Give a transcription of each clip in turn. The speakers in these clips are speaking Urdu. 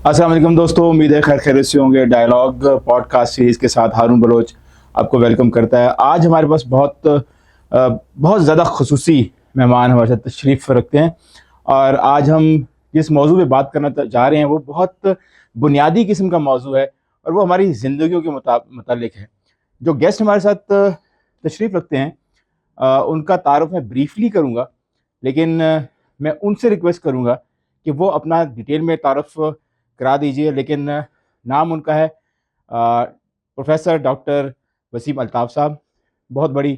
السلام علیکم دوستوں، امید ہے خیر خیریت سے ہوں گے۔ ڈائلاگ پوڈ کاسٹ سیریز کے ساتھ ہارون بلوچ آپ کو ویلکم کرتا ہے۔ آج ہمارے پاس بہت زیادہ خصوصی مہمان ہمارے ساتھ تشریف رکھتے ہیں، اور آج ہم جس موضوع پہ بات کرنا جا رہے ہیں وہ بہت بنیادی قسم کا موضوع ہے، اور وہ ہماری زندگیوں کے متعلق ہے۔ جو گیسٹ ہمارے ساتھ تشریف رکھتے ہیں ان کا تعارف میں بریفلی کروں گا، لیکن میں ان سے ریکویسٹ کروں گا کہ وہ اپنا ڈیٹیل میں تعارف کرا دیجیے۔ لیکن نام ان کا ہے پروفیسر ڈاکٹر وسیم الطاف صاحب، بہت بڑی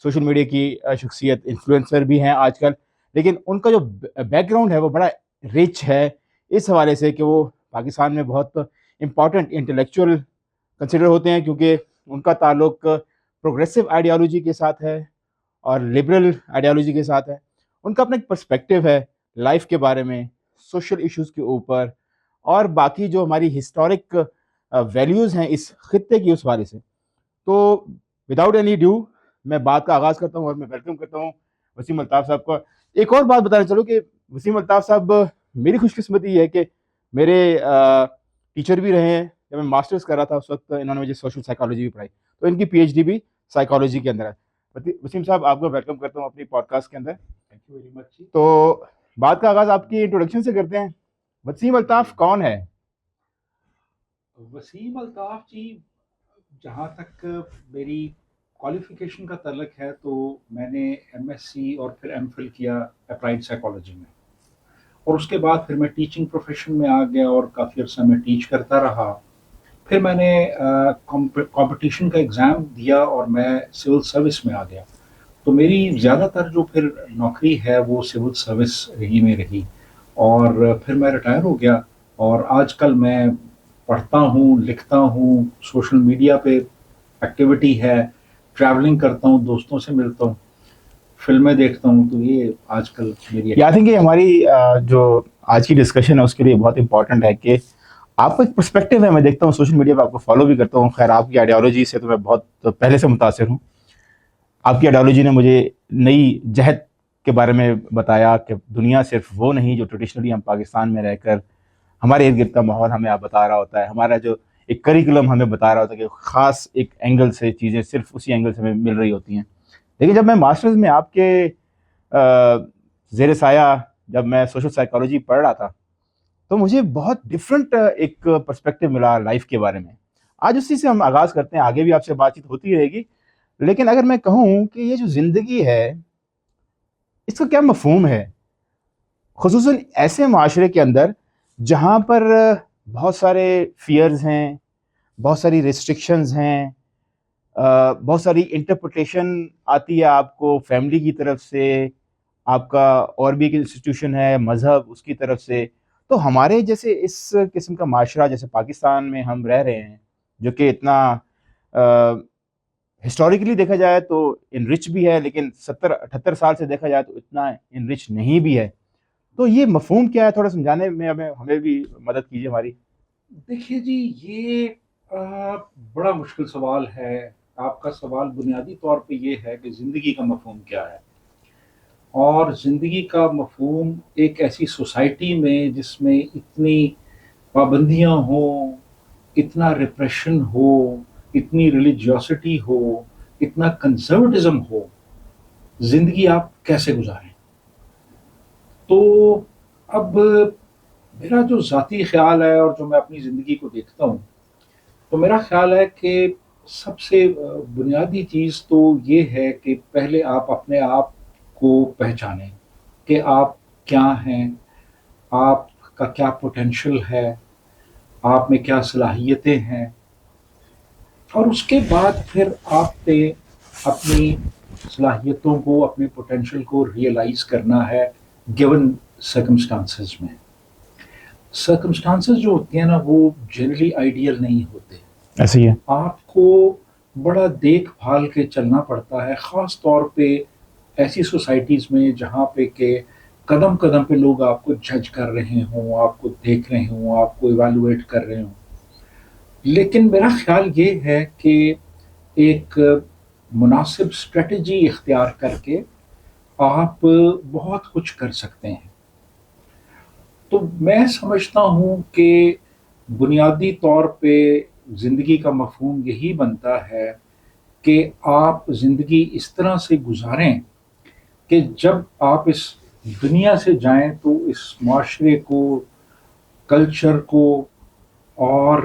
سوشل میڈیا کی شخصیت، انفلوئنسر بھی ہیں آج کل، لیکن ان کا جو بیک گراؤنڈ ہے وہ بڑا رچ ہے اس حوالے سے کہ وہ پاکستان میں بہت امپورٹنٹ انٹلیکچوئل کنسیڈر ہوتے ہیں، کیونکہ ان کا تعلق پروگریسو آئیڈیالوجی کے ساتھ ہے اور لبرل آئیڈیالوجی کے ساتھ ہے۔ ان کا اپنا ایک پرسپیکٹیو ہے لائف کے بارے میں، سوشل ایشوز کے اوپر، اور باقی جو ہماری ہسٹورک ویلیوز ہیں اس خطے کی اس حوالے سے۔ تو وداؤٹ اینی ڈیو میں بات کا آغاز کرتا ہوں اور میں ویلکم کرتا ہوں وسیم الطاف صاحب کو۔ ایک اور بات بتانا چلوں کہ وسیم الطاف صاحب میری خوش قسمتی ہے کہ میرے ٹیچر بھی رہے ہیں۔ جب میں ماسٹرز کر رہا تھا اس وقت انہوں نے مجھے سوشل سائیکالوجی بھی پڑھائی، تو ان کی پی ایچ ڈی بھی سائیکالوجی کے اندر ہے۔ وسیم صاحب، آپ کو ویلکم کرتا ہوں اپنی پوڈ کاسٹ کے اندر۔ تھینک یو ویری مچ جی۔ تو بات کا آغاز آپ کی انٹروڈکشن سے کرتے ہیں۔ وسیم الطاف کون ہے؟ وسیم الطاف جی، جہاں تک میری کوالیفیکیشن کا تعلق ہے تو میں نے ایم ایس سی اور پھر ایم فل کیا اپلائیڈ سائیکالوجی میں، اور اس کے بعد پھر میں ٹیچنگ پروفیشن میں آ گیا اور کافی عرصہ میں ٹیچ کرتا رہا۔ پھر میں نے کمپٹیشن کا ایگزام دیا اور میں سول سروس میں آ گیا، تو میری زیادہ تر جو پھر نوکری ہے وہ سول سروس میں رہی، اور پھر میں ریٹائر ہو گیا، اور آج کل میں پڑھتا ہوں، لکھتا ہوں، سوشل میڈیا پہ ایکٹیویٹی ہے، ٹریولنگ کرتا ہوں، دوستوں سے ملتا ہوں، فلمیں دیکھتا ہوں۔ تو یہ آج کل میری آئی تھنک کہ ہماری جو آج کی ڈسکشن ہے اس کے لیے بہت امپورٹنٹ ہے کہ آپ کا ایک پرسپیکٹیو ہے۔ میں دیکھتا ہوں سوشل میڈیا پہ، آپ کو فالو بھی کرتا ہوں، خیر آپ کی آئیڈیالوجی سے تو میں بہت پہلے سے متاثر ہوں۔ آپ کی آئیڈیالوجی نے مجھے نئی جہت کے بارے میں بتایا کہ دنیا صرف وہ نہیں جو ٹریڈیشنلی ہم پاکستان میں رہ کر ہمارے ارد گرد کا ماحول ہمیں آپ بتا رہا ہوتا ہے، ہمارا جو ایک کریکولم ہمیں بتا رہا ہوتا ہے کہ خاص ایک اینگل سے چیزیں صرف اسی اینگل سے ہمیں مل رہی ہوتی ہیں۔ لیکن جب میں ماسٹرز میں آپ کے زیر سایہ جب میں سوشل سائیکالوجی پڑھ رہا تھا تو مجھے بہت ڈفرینٹ ایک پرسپیکٹیو ملا لائف کے بارے میں۔ آج اسی سے ہم آغاز کرتے ہیں، آگے بھی آپ سے بات چیت ہوتی رہے گی، لیکن اگر میں کہوں کہ یہ جو زندگی ہے اس کا کیا مفہوم ہے، خصوصاً ایسے معاشرے کے اندر جہاں پر بہت سارے فیئرز ہیں، بہت ساری ریسٹرکشنز ہیں، بہت ساری انٹرپریٹیشن آتی ہے آپ کو فیملی کی طرف سے، آپ کا اور بھی ایک انسٹیٹیوشن ہے مذہب اس کی طرف سے۔ تو ہمارے جیسے اس قسم کا معاشرہ جیسے پاکستان میں ہم رہ رہے ہیں، جو کہ اتنا ہسٹوریکلی دیکھا جائے تو انرچ بھی ہے، لیکن 70-78 سال سے دیکھا جائے تو اتنا انرچ نہیں بھی ہے۔ تو یہ مفہوم کیا ہے، تھوڑا سمجھانے میں ہمیں بھی مدد کیجیے ہماری۔ دیکھیے جی، یہ بڑا مشکل سوال ہے۔ آپ کا سوال بنیادی طور پہ یہ ہے کہ زندگی کا مفہوم کیا ہے، اور زندگی کا مفہوم ایک ایسی سوسائٹی میں جس میں اتنی پابندیاں ہوں، اتنا ریپریشن ہو، اتنی ریلیجیوسٹی ہو، اتنا کنزروٹزم ہو، زندگی آپ کیسے گزاریں؟ تو اب میرا جو ذاتی خیال ہے اور جو میں اپنی زندگی کو دیکھتا ہوں، تو میرا خیال ہے کہ سب سے بنیادی چیز تو یہ ہے کہ پہلے آپ اپنے آپ کو پہچانیں کہ آپ کیا ہیں، آپ کا کیا پوٹینشل ہے، آپ میں کیا صلاحیتیں ہیں، اور اس کے بعد پھر آپ پہ اپنی صلاحیتوں کو، اپنے پوٹینشل کو ریئلائز کرنا ہے گیون سرکمسٹانسز میں۔ سرکمسٹانسز جو ہوتے ہیں نا وہ جنرلی آئیڈیل نہیں ہوتے، ایسے ہی ہے۔ آپ کو بڑا دیکھ بھال کے چلنا پڑتا ہے، خاص طور پہ ایسی سوسائٹیز میں جہاں پہ کہ قدم قدم پہ لوگ آپ کو جج کر رہے ہوں، آپ کو دیکھ رہے ہوں، آپ کو ایویلویٹ کر رہے ہوں۔ لیکن میرا خیال یہ ہے کہ ایک مناسب اسٹریٹجی اختیار کر کے آپ بہت کچھ کر سکتے ہیں۔ تو میں سمجھتا ہوں کہ بنیادی طور پہ زندگی کا مفہوم یہی بنتا ہے کہ آپ زندگی اس طرح سے گزاریں کہ جب آپ اس دنیا سے جائیں تو اس معاشرے کو، کلچر کو، اور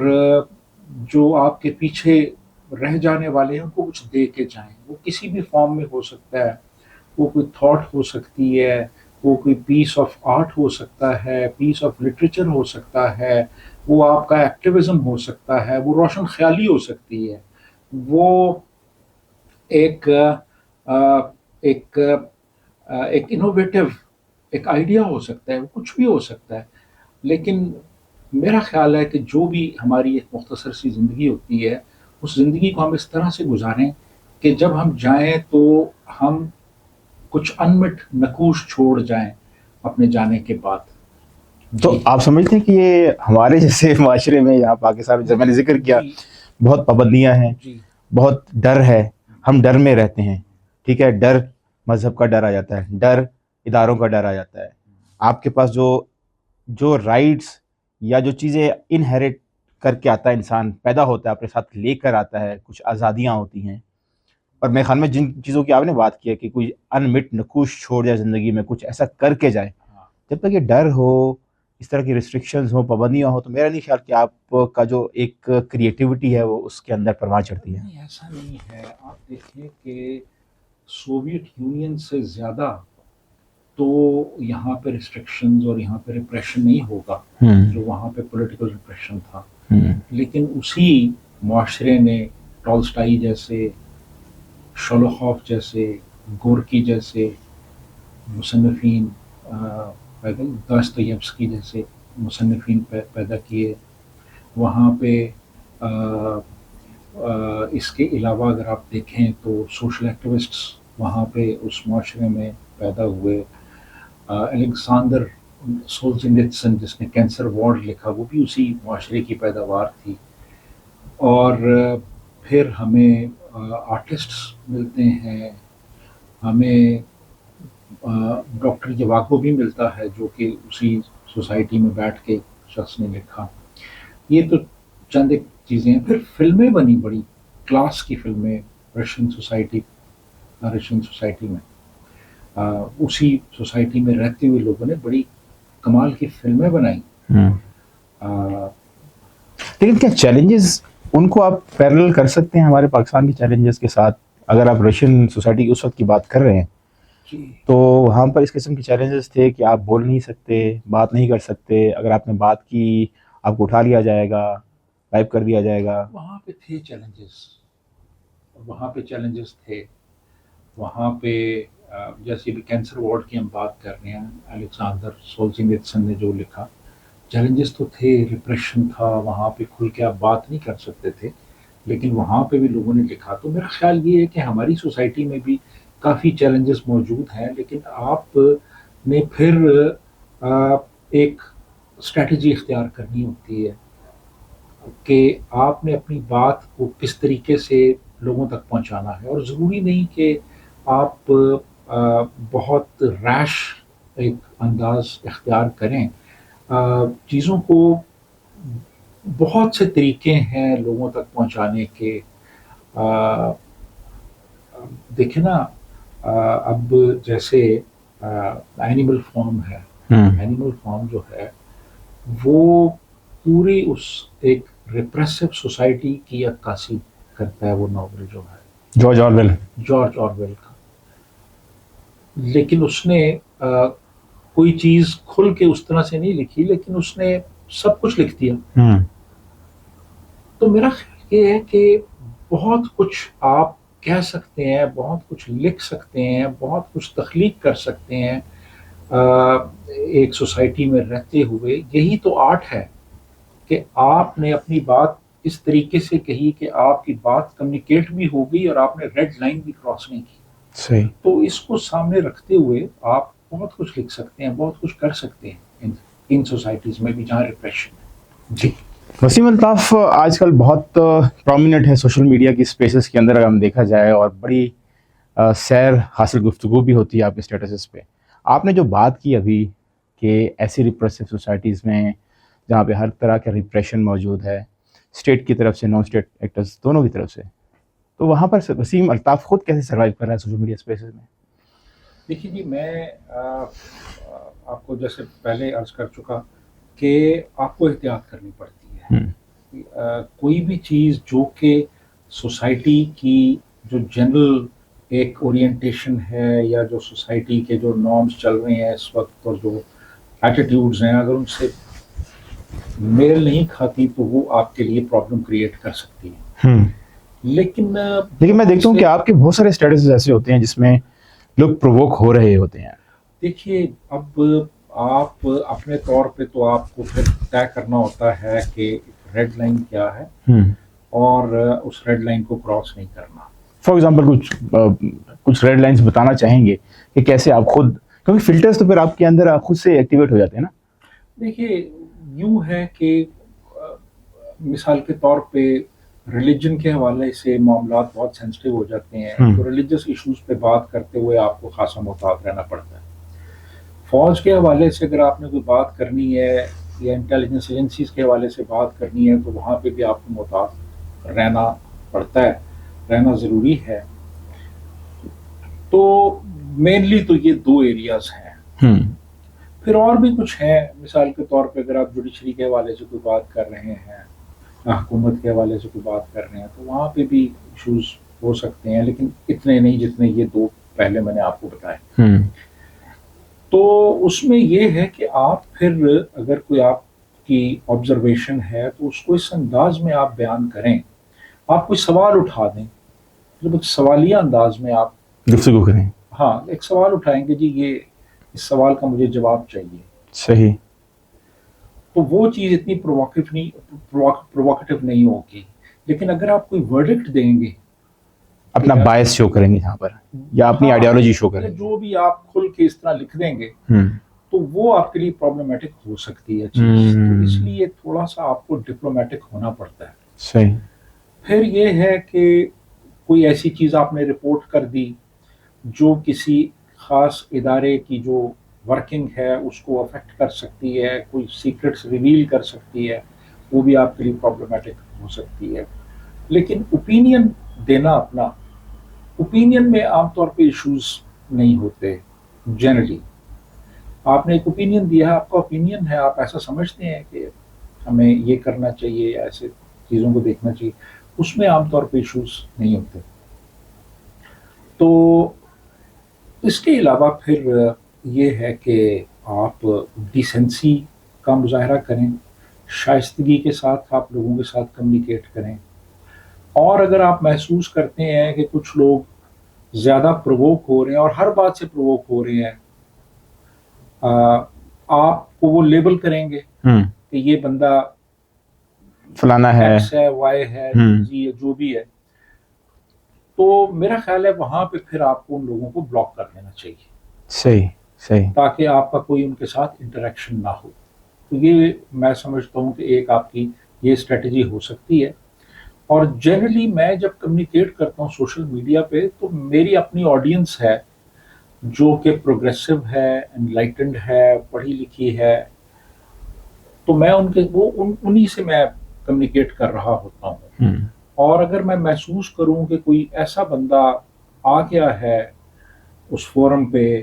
جو آپ کے پیچھے رہ جانے والے ہیں ان کو کچھ دے کے جائیں. وہ کسی بھی فارم میں ہو سکتا ہے، وہ کوئی تھاٹ ہو سکتی ہے، وہ کوئی پیس آف آرٹ ہو سکتا ہے، پیس آف لٹریچر ہو سکتا ہے، وہ آپ کا ایکٹیویزم ہو سکتا ہے، وہ روشن خیالی ہو سکتی ہے، وہ ایک ایک ایک انوویٹو ایک آئیڈیا ہو سکتا ہے، وہ کچھ بھی ہو سکتا ہے. لیکن میرا خیال ہے کہ جو بھی ہماری ایک مختصر سی زندگی ہوتی ہے اس زندگی کو ہم اس طرح سے گزاریں کہ جب ہم جائیں تو ہم کچھ انمٹ نقوش چھوڑ جائیں اپنے جانے کے بعد. تو آپ سمجھتے ہیں کہ یہ ہمارے جیسے معاشرے میں یہاں پاکستان میں جب میں نے ذکر کیا جی بہت پابندیاں ہیں، جی بہت ڈر ہے، ہم ڈر میں رہتے ہیں، ٹھیک ہے، ڈر مذہب کا ڈر آ جاتا ہے، ڈر اداروں کا ڈر آ جاتا ہے. آپ کے پاس جو رائٹس یا جو چیزیں انہیریٹ کر کے آتا ہے، انسان پیدا ہوتا ہے اپنے ساتھ لے کر آتا ہے، کچھ آزادیاں ہوتی ہیں، اور میرے خیال میں جن چیزوں کی آپ نے بات کی ہے کہ کوئی انمٹ نقوش چھوڑ جائے زندگی میں، کچھ ایسا کر کے جائے، جب تک یہ ڈر ہو، اس طرح کی ریسٹرکشنز ہوں، پابندیاں ہوں، تو میرا نہیں خیال کہ آپ کا جو ایک کریٹیوٹی ہے وہ اس کے اندر پروان چڑھتی ہے. نہیں، ایسا نہیں ہے. آپ دیکھیں کہ سوویت یونین سے زیادہ تو یہاں پہ ریسٹرکشنز اور یہاں پہ ریپریشن نہیں ہوگا جو وہاں پہ پولیٹیکل ریپریشن تھا. لیکن اسی معاشرے نے ٹالسٹائی جیسے، شولوخوف جیسے، گورکی جیسے مصنفین، داستایوفسکی جیسے مصنفین پیدا کیے وہاں پہ. اس کے علاوہ اگر آپ دیکھیں تو سوشل ایکٹیوسٹس وہاں پہ اس معاشرے میں پیدا ہوئے. الیگزانڈر سولجنیتسن جس نے کینسر وارڈ لکھا وہ بھی اسی معاشرے کی پیداوار تھی. اور پھر ہمیں آرٹسٹس ملتے ہیں، ہمیں ڈاکٹر یواگو بھی ملتا ہے جو کہ اسی سوسائٹی میں بیٹھ کے شخص نے لکھا. یہ تو چند ایک چیزیں ہیں. پھر فلمیں بنی بڑی کلاس کی فلمیں رشین سوسائٹی میں، اسی سوسائٹی میں رہتے ہوئے لوگوں نے بڑی کمال کی فلمیں بنائی. لیکن کیا چیلنجز ان کو آپ پیرل کر سکتے ہیں ہمارے پاکستان کے چیلنجز کے ساتھ؟ اگر آپ رشین سوسائٹی کی اس وقت کی بات کر رہے ہیں تو وہاں پر اس قسم کے چیلنجز تھے کہ آپ بول نہیں سکتے، بات نہیں کر سکتے، اگر آپ نے بات کی آپ کو اٹھا لیا جائے گا، ٹائپ کر دیا جائے گا. وہاں پہ تھے چیلنجز تھے وہاں پہ. جیسے بھی کینسر وارڈ کی ہم بات کر رہے ہیں، الیگزانڈر سولجنیتسن نے جو لکھا، چیلنجز تو تھے، ریپریشن تھا وہاں پہ، کھل کے آپ بات نہیں کر سکتے تھے، لیکن وہاں پہ بھی لوگوں نے لکھا. تو میرا خیال یہ ہے کہ ہماری سوسائٹی میں بھی کافی چیلنجز موجود ہیں، لیکن آپ نے پھر ایک اسٹریٹجی اختیار کرنی ہوتی ہے کہ آپ نے اپنی بات کو کس طریقے سے لوگوں تک پہنچانا ہے. اور ضروری نہیں کہ آپ بہت ریش ایک انداز اختیار کریں. چیزوں کو بہت سے طریقے ہیں لوگوں تک پہنچانے کے. دیکھیں نا، اب جیسے اینیمل فارم ہے، اینیمل فارم جو ہے وہ پوری اس ایک ریپریسو سوسائٹی کی عکاسی کرتا ہے. وہ ناول جو ہے جارج آرویل کا. لیکن اس نے کوئی چیز کھل کے اس طرح سے نہیں لکھی، لیکن اس نے سب کچھ لکھ دیا. تو میرا خیال یہ ہے کہ بہت کچھ آپ کہہ سکتے ہیں، بہت کچھ لکھ سکتے ہیں، بہت کچھ تخلیق کر سکتے ہیں ایک سوسائٹی میں رہتے ہوئے. یہی تو آرٹ ہے کہ آپ نے اپنی بات اس طریقے سے کہی کہ آپ کی بات کمیونیکیٹ بھی ہو گئی اور آپ نے ریڈ لائن بھی کراس نہیں کی. صحیح. تو اس کو سامنے رکھتے ہوئے آپ بہت کچھ لکھ سکتے ہیں، بہت کچھ کر سکتے ہیں ان سوسائٹیز میں بھی جہاں ریپریشن ہے. جی وسیم الطاف آج کل بہت پرومیننٹ ہے سوشل میڈیا کی اسپیسز کے اندر اگر ہم دیکھا جائے، اور بڑی سیر حاصل گفتگو بھی ہوتی ہے آپ کے اسٹیٹسز پہ. آپ نے جو بات کی ابھی کہ ایسی ریپریسو سوسائٹیز میں جہاں پہ ہر طرح کا ریپریشن موجود ہے، اسٹیٹ کی طرف سے، نان اسٹیٹ ایکٹرز دونوں کی طرف سے. تو وہاں پر وسیم الطاف خود کیسے سروائیو کر رہا ہے سوشل میڈیا اسپیسز میں؟ دیکھیے جی، میں آپ کو جیسے پہلے عرض کر چکا کہ آپ کو احتیاط کرنی پڑتی ہے. کوئی بھی چیز جو کہ سوسائٹی کی جو جنرل ایک اورینٹیشن ہے، یا جو سوسائٹی کے جو نارمز چل رہے ہیں اس وقت اور جو ایٹیٹیوڈز ہیں، اگر ان سے میل نہیں کھاتی تو وہ آپ کے لیے پرابلم کریٹ کر سکتی ہیں. لیکن میں دیکھتا ہوں کہ آپ کے بہت سارے اسٹیٹس ایسے ہوتے ہیں جس میں لوگ پرووک ہو رہے ہوتے ہیں. دیکھیے، اب آپ اپنے طور پہ تو آپ کو پھر طے کرنا ہوتا ہے کہ ریڈ لائن کیا ہے اور اس ریڈ لائن کو کراس نہیں کرنا. فار ایگزامپل کچھ ریڈ لائنس بتانا چاہیں گے کہ کیسے آپ خود، کیونکہ فلٹرز تو پھر آپ کے اندر خود سے ایکٹیویٹ ہو جاتے ہیں نا. دیکھیے، یوں ہے کہ مثال کے طور پہ ریلیجن کے حوالے سے معاملات بہت سینسٹیو ہو جاتے ہیں. تو ریلیجس ایشوز پہ بات کرتے ہوئے آپ کو خاصا محتاط رہنا پڑتا ہے. فوج کے حوالے سے اگر آپ نے کوئی بات کرنی ہے یا انٹیلیجنس ایجنسیز کے حوالے سے بات کرنی ہے تو وہاں پہ بھی آپ کو محتاط رہنا پڑتا ہے، رہنا ضروری ہے. تو مینلی تو یہ دو ایریاز ہیں. پھر اور بھی کچھ ہیں. مثال کے طور پہ اگر آپ جوڈیشری کے حوالے سے کوئی بات کر رہے ہیں، حکومت کے حوالے سے کوئی بات کر رہے ہیں، تو وہاں پہ بھی ایشوز ہو سکتے ہیں، لیکن اتنے نہیں جتنے یہ دو پہلے میں نے آپ کو بتائے. تو اس میں یہ ہے کہ آپ پھر اگر کوئی آپ کی آبزرویشن ہے تو اس کو اس انداز میں آپ بیان کریں. آپ کوئی سوال اٹھا دیں، مطلب ایک سوالیہ انداز میں آپ گفتگو کریں. ہاں، ایک سوال اٹھائیں گے، جی یہ اس سوال کا مجھے جواب چاہیے. صحیح. تو وہ چیز اتنی پرووکیٹو نہیں ہوگی. لیکن اگر آپ کوئی ورڈکٹ دیں گے، اپنا بائس شو کریں گے یہاں پر، یا اپنی آئیڈیالوجی شو کریں گے، جو بھی آپ کھل کے اس طرح لکھ دیں گے تو وہ آپ کے لیے پرابلمٹک ہو سکتی ہے چیز. تو اس لیے تھوڑا سا آپ کو ڈپلومیٹک ہونا پڑتا ہے. صحیح. پھر یہ ہے کہ کوئی ایسی چیز آپ نے رپورٹ کر دی جو کسی خاص ادارے کی جو ورکنگ ہے اس کو افیکٹ کر سکتی ہے، کوئی سیکرٹس ریویل کر سکتی ہے، وہ بھی آپ کے لیے پرابلمٹک ہو سکتی ہے. لیکن اوپینین دینا، اپنا اوپینین میں عام طور پہ ایشوز نہیں ہوتے. جنرلی آپ نے ایک اوپینین دیا ہے، آپ کا اوپینین ہے، آپ ایسا سمجھتے ہیں کہ ہمیں یہ کرنا چاہیے یا ایسے چیزوں کو دیکھنا چاہیے، اس میں عام طور پہ ایشوز نہیں ہوتے. تو اس کے علاوہ پھر یہ ہے کہ آپ ڈیسنسی کا مظاہرہ کریں، شائستگی کے ساتھ آپ لوگوں کے ساتھ کمیونیکیٹ کریں. اور اگر آپ محسوس کرتے ہیں کہ کچھ لوگ زیادہ پرووک ہو رہے ہیں اور ہر بات سے پرووک ہو رہے ہیں، آپ کو وہ لیبل کریں گے کہ یہ بندہ فلانا ہے، ایکس ہے، وائی ہے، جی ہے، جو بھی ہے. تو میرا خیال ہے وہاں پہ پھر آپ کو ان لوگوں کو بلاک کر دینا چاہیے. صحیح. تاکہ آپ کا کوئی ان کے ساتھ انٹریکشن نہ ہو. تو یہ میں سمجھتا ہوں کہ ایک آپ کی یہ اسٹریٹجی ہو سکتی ہے. اور جنرلی میں جب کمیونیکیٹ کرتا ہوں سوشل میڈیا پہ تو میری اپنی آڈینس ہے جو کہ پروگریسو ہے، انلائٹنڈ ہے، پڑھی لکھی ہے. تو میں انہی سے میں کمیونیکیٹ کر رہا ہوتا ہوں. اور اگر میں محسوس کروں کہ کوئی ایسا بندہ آ گیا ہے اس فورم پہ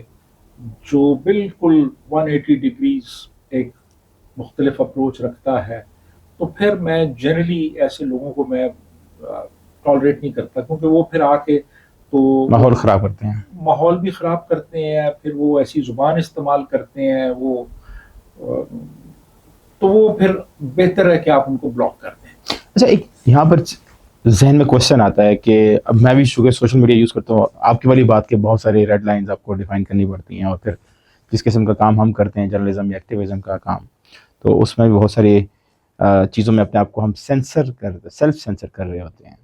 جو بالکل 180 ڈگریز ایک مختلف اپروچ رکھتا ہے، تو پھر میں جنرلی ایسے لوگوں کو میں ٹالریٹ نہیں کرتا، کیونکہ وہ پھر آ کے تو ماحول خراب کرتے ہیں، ماحول بھی خراب کرتے ہیں. پھر وہ ایسی زبان استعمال کرتے ہیں، تو وہ پھر بہتر ہے کہ آپ ان کو بلاک کر دیں. اچھا، ایک یہاں پر ذہن میں کوشچن آتا ہے کہ اب میں بھی سوشل میڈیا یوز کرتا ہوں، آپ کی والی بات کے بہت سارے ریڈ لائنز آپ کو ڈیفائن کرنی پڑتی ہیں، اور پھر جس قسم کا کام ہم کرتے ہیں، جرنلزم یا ایکٹیویزم کا کام، تو اس میں بھی بہت ساری چیزوں میں اپنے آپ کو ہم سیلف سینسر کر رہے ہوتے ہیں.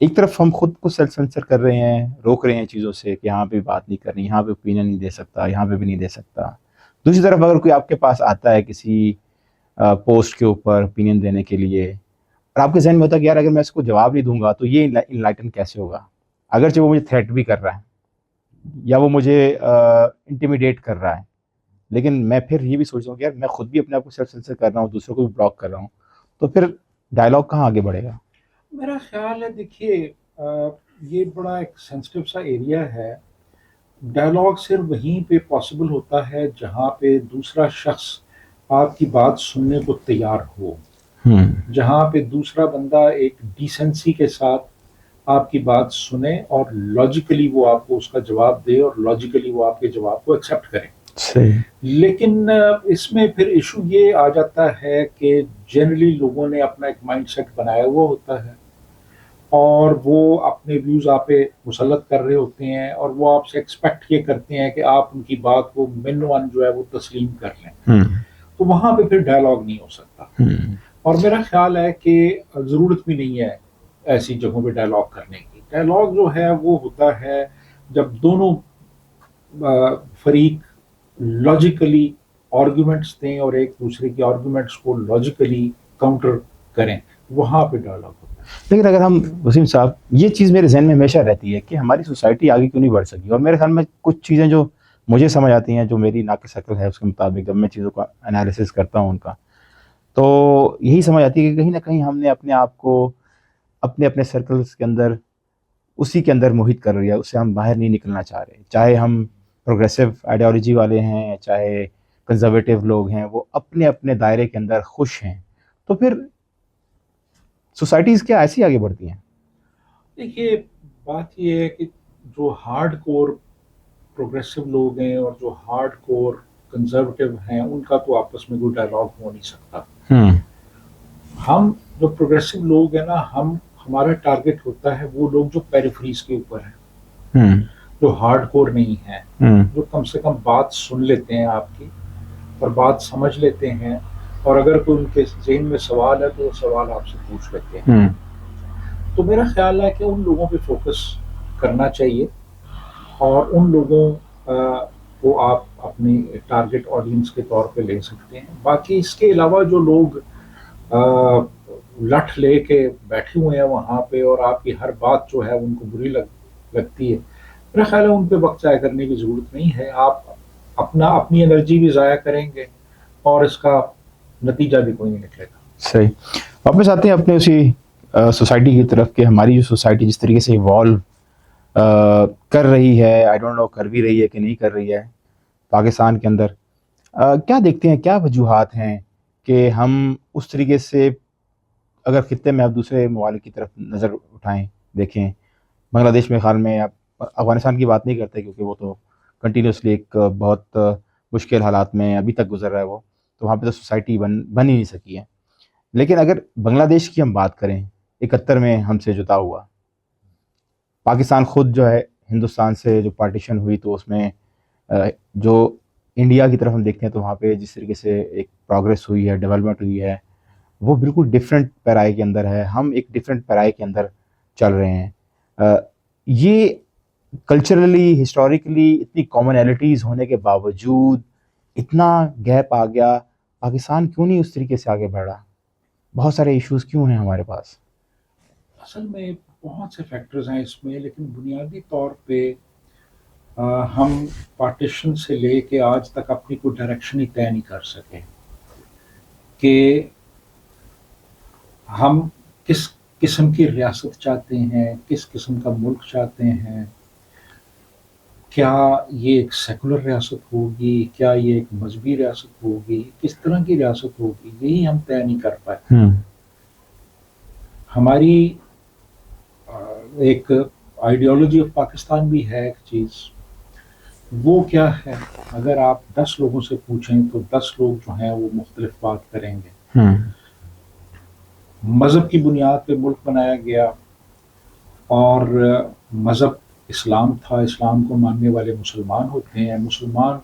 ایک طرف ہم خود کو سیلف سینسر کر رہے ہیں، روک رہے ہیں چیزوں سے کہ یہاں پہ بات نہیں کرنی، یہاں پہ اوپینین نہیں دے سکتا، یہاں پہ بھی نہیں دے سکتا. دوسری طرف اگر کوئی آپ کے پاس آتا ہے کسی پوسٹ کے اوپر اوپینین دینے کے لیے، اور آپ کے ذہن میں ہوتا ہے کہ یار اگر میں اس کو جواب نہیں دوں گا تو یہ انلائٹن کیسے ہوگا، اگرچہ وہ مجھے تھریٹ بھی کر رہا ہے یا وہ مجھے انٹیمیڈیٹ کر رہا ہے، لیکن میں پھر یہ بھی سوچتا ہوں کہ یار میں خود بھی اپنے آپ کو سیلف سینسر کر رہا ہوں, دوسروں کو بھی بلاک کر رہا ہوں, تو پھر ڈائلاگ کہاں آگے بڑھے گا؟ میرا خیال ہے دیکھیے یہ بڑا ایک سینسٹیو سا ایریا ہے. ڈائلاگ صرف وہیں پہ پاسبل ہوتا ہے جہاں پہ دوسرا شخص آپ کی بات سننے کو تیار ہو, جہاں پہ دوسرا بندہ ایک ڈیسنسی کے ساتھ آپ کی بات سنے اور لاجیکلی وہ آپ کو اس کا جواب دے اور لاجیکلی وہ آپ کے جواب کو ایکسیپٹ کرے. صحیح. لیکن اس میں پھر ایشو یہ آ جاتا ہے کہ جنرلی لوگوں نے اپنا ایک مائنڈ سیٹ بنایا ہوا ہوتا ہے اور وہ اپنے ویوز آپ پہ مسلط کر رہے ہوتے ہیں اور وہ آپ سے ایکسپیکٹ یہ کرتے ہیں کہ آپ ان کی بات کو من ون جو ہے وہ تسلیم کر لیں. تو وہاں پہ پھر ڈائلاگ نہیں ہو سکتا. اور میرا خیال ہے کہ ضرورت بھی نہیں ہے ایسی جگہوں پہ ڈائلاگ کرنے کی. ڈائلاگ جو ہے وہ ہوتا ہے جب دونوں فریق لاجیکلی آرگومنٹس دیں اور ایک دوسرے کی آرگومنٹس کو لاجیکلی کاؤنٹر کریں, وہاں پہ ڈائلاگ ہوتا ہے. لیکن اگر ہم وسیم صاحب, یہ چیز میرے ذہن میں ہمیشہ رہتی ہے کہ ہماری سوسائٹی آگے کیوں نہیں بڑھ سکی, اور میرے خیال میں کچھ چیزیں جو مجھے سمجھ آتی ہیں, جو میری ناقص عقل ہے اس کے مطابق جب میں چیزوں کا انالیسس کرتا ہوں ان کا, تو یہی سمجھ آتی ہے کہ کہیں نہ کہیں ہم نے اپنے آپ کو اپنے اپنے سرکلس کے اندر اسی کے اندر محیط کر لیا, اس سے ہم باہر نہیں نکلنا چاہ رہے. چاہے ہم پروگریسو آئیڈیالوجی والے ہیں, چاہے کنزرویٹیو لوگ ہیں, وہ اپنے اپنے دائرے کے اندر خوش ہیں. تو پھر سوسائٹیز کیا ایسی آگے بڑھتی ہیں؟ دیکھیے بات یہ ہے کہ جو ہارڈ کور پروگریسو لوگ ہیں اور جو ہارڈ کور کنزرویٹیو ہیں ان کا تو آپس میں کوئی ڈائلاگ ہو نہیں سکتا. ہم جو پروگریسو لوگ ہیں نا, ہمارا ٹارگٹ ہوتا ہے وہ لوگ جو پیریفریز کے اوپر ہیں, جو ہارڈ کور نہیں ہیں, جو کم سے کم بات سن لیتے ہیں آپ کی اور بات سمجھ لیتے ہیں, اور اگر کوئی ان کے ذہن میں سوال ہے تو وہ سوال آپ سے پوچھ لیتے ہیں. تو میرا خیال ہے کہ ان لوگوں پہ فوکس کرنا چاہیے اور ان لوگوں کو آپ اپنی ٹارگٹ آڈینس کے طور پہ لے سکتے ہیں. باقی اس کے علاوہ جو لوگ لٹھ لے کے بیٹھے ہوئے ہیں وہاں پہ اور آپ کی ہر بات جو ہے ان کو بری لگتی ہے, میرا خیال ہے ان پہ وقت ضائع کرنے کی ضرورت نہیں ہے. آپ اپنی انرجی بھی ضائع کریں گے اور اس کا نتیجہ بھی کوئی نہیں نکلے گا. صحیح. واپس آتے ہیں اپنے اسی سوسائٹی کی طرف کہ ہماری جو سوسائٹی جس طریقے سے ایوالو کر رہی ہے, آئی ڈونٹ نو کر بھی رہی ہے کہ نہیں کر رہی ہے پاکستان کے اندر, کیا دیکھتے ہیں, کیا وجوہات ہیں کہ ہم اس طریقے سے, اگر خطے میں آپ دوسرے ممالک کی طرف نظر اٹھائیں دیکھیں, بنگلہ دیش میں خیال میں, آپ افغانستان کی بات نہیں کرتے کیونکہ وہ تو کنٹینیوسلی ایک بہت مشکل حالات میں ابھی تک گزر رہا ہے وہ, تو وہاں پہ تو سوسائٹی بن ہی نہیں سکی ہے. لیکن اگر بنگلہ دیش کی ہم بات کریں, 71 میں ہم سے جدا ہوا, پاکستان خود جو ہے ہندوستان سے جو پارٹیشن ہوئی تو اس میں جو انڈیا کی طرف ہم دیکھتے ہیں تو وہاں پہ جس طریقے سے ایک پروگریس ہوئی ہے, ڈیولپمنٹ ہوئی ہے, وہ بالکل ڈفرینٹ پیرائے کے اندر ہے, ہم ایک ڈفرینٹ پیرائے کے اندر چل رہے ہیں. یہ کلچرلی ہسٹوریکلی اتنی کامنالٹیز ہونے کے باوجود اتنا گیپ آ گیا, پاکستان کیوں نہیں اس طریقے سے آگے بڑھا؟ بہت سارے ایشوز کیوں ہیں ہمارے پاس؟ اصل میں بہت سے فیکٹرز ہیں اس میں, لیکن بنیادی طور پہ ہم پارٹیشن سے لے کے آج تک اپنی کوئی ڈائریکشن ہی طے نہیں کر سکے کہ ہم کس قسم کی ریاست چاہتے ہیں, کس قسم کا ملک چاہتے ہیں. کیا یہ ایک سیکولر ریاست ہوگی, کیا یہ ایک مذہبی ریاست ہوگی, کس طرح کی ریاست ہوگی, یہی ہم طے نہیں کر پائے. ہماری ایک آئیڈیالوجی آف پاکستان بھی ہے ایک چیز, وہ کیا ہے, اگر آپ 10 لوگوں سے پوچھیں تو 10 لوگ جو ہیں وہ مختلف بات کریں گے. مذہب کی بنیاد پہ ملک بنایا گیا اور مذہب اسلام تھا, اسلام کو ماننے والے مسلمان ہوتے ہیں. مسلمان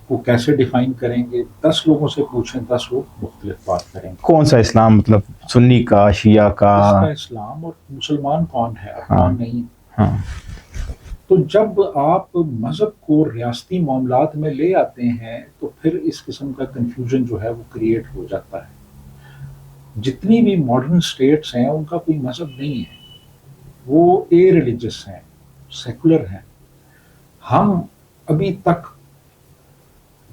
کو کیسے ڈیفائن کریں گے, 10 لوگوں سے پوچھیں 10 لوگ مختلف بات کریں گے. کون سا اسلام, مطلب سنی کا, شیعہ کا, اس کا اسلام, اور مسلمان کون ہے, کون نہیں. تو جب آپ مذہب کو ریاستی معاملات میں لے آتے ہیں تو پھر اس قسم کا کنفیوژن جو ہے وہ کریٹ ہو جاتا ہے. جتنی بھی ماڈرن اسٹیٹس ہیں ان کا کوئی مذہب نہیں ہے, وہ اے ریلیجس ہیں, سیکولر ہیں. ہم ابھی تک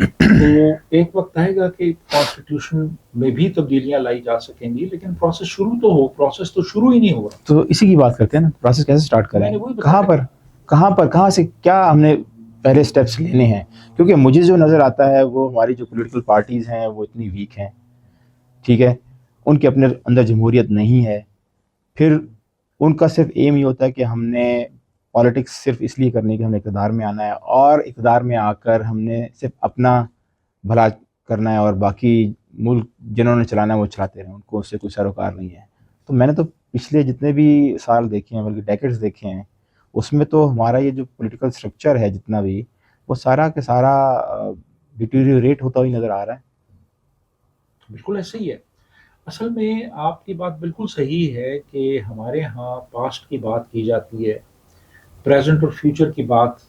تو ایک وقت آئے گا کہ کانسٹیٹیوشن میں بھی تبدیلیاں لائی جا سکیں گی، لیکن پروسیس شروع تو ہو، پروسیس تو شروع ہی نہیں ہو رہا. تو اسی کی بات کرتے ہیں نا، پروسیس کیسے سٹارٹ کریں، میں نے وہی بتایا. کہاں سے کیا ہم نے پہلے سٹیپس لینے ہیں. کیونکہ مجھے جو نظر آتا ہے وہ ہماری جو پولیٹیکل پارٹیز ہیں وہ اتنی ویک ہیں، ٹھیک ہے، ان کے اپنے اندر جمہوریت نہیں ہے. پھر ان کا صرف ایم یہ ہوتا ہے کہ ہم نے پالیٹکس صرف اس لیے کرنی کہ ہم نے اقتدار میں آنا ہے، اور اقتدار میں آ کر ہم نے صرف اپنا بھلا کرنا ہے، اور باقی ملک جنہوں نے چلانا ہے وہ چلاتے رہیں، ان کو اس سے کوئی سروکار نہیں ہے. تو میں نے تو پچھلے جتنے بھی سال دیکھے ہیں، بلکہ ڈیکیڈز دیکھے ہیں، اس میں تو ہمارا یہ جو پولیٹیکل سٹرکچر ہے جتنا بھی، وہ سارا کے سارا ڈیٹیریوریٹ ہوتا ہوئی نظر آ رہا ہے. بالکل ایسے ہی ہے. اصل میں آپ کی بات بالکل صحیح ہے کہ ہمارے ہاں پاسٹ کی بات کی جاتی ہے، پریزنٹ اور فیوچر کی بات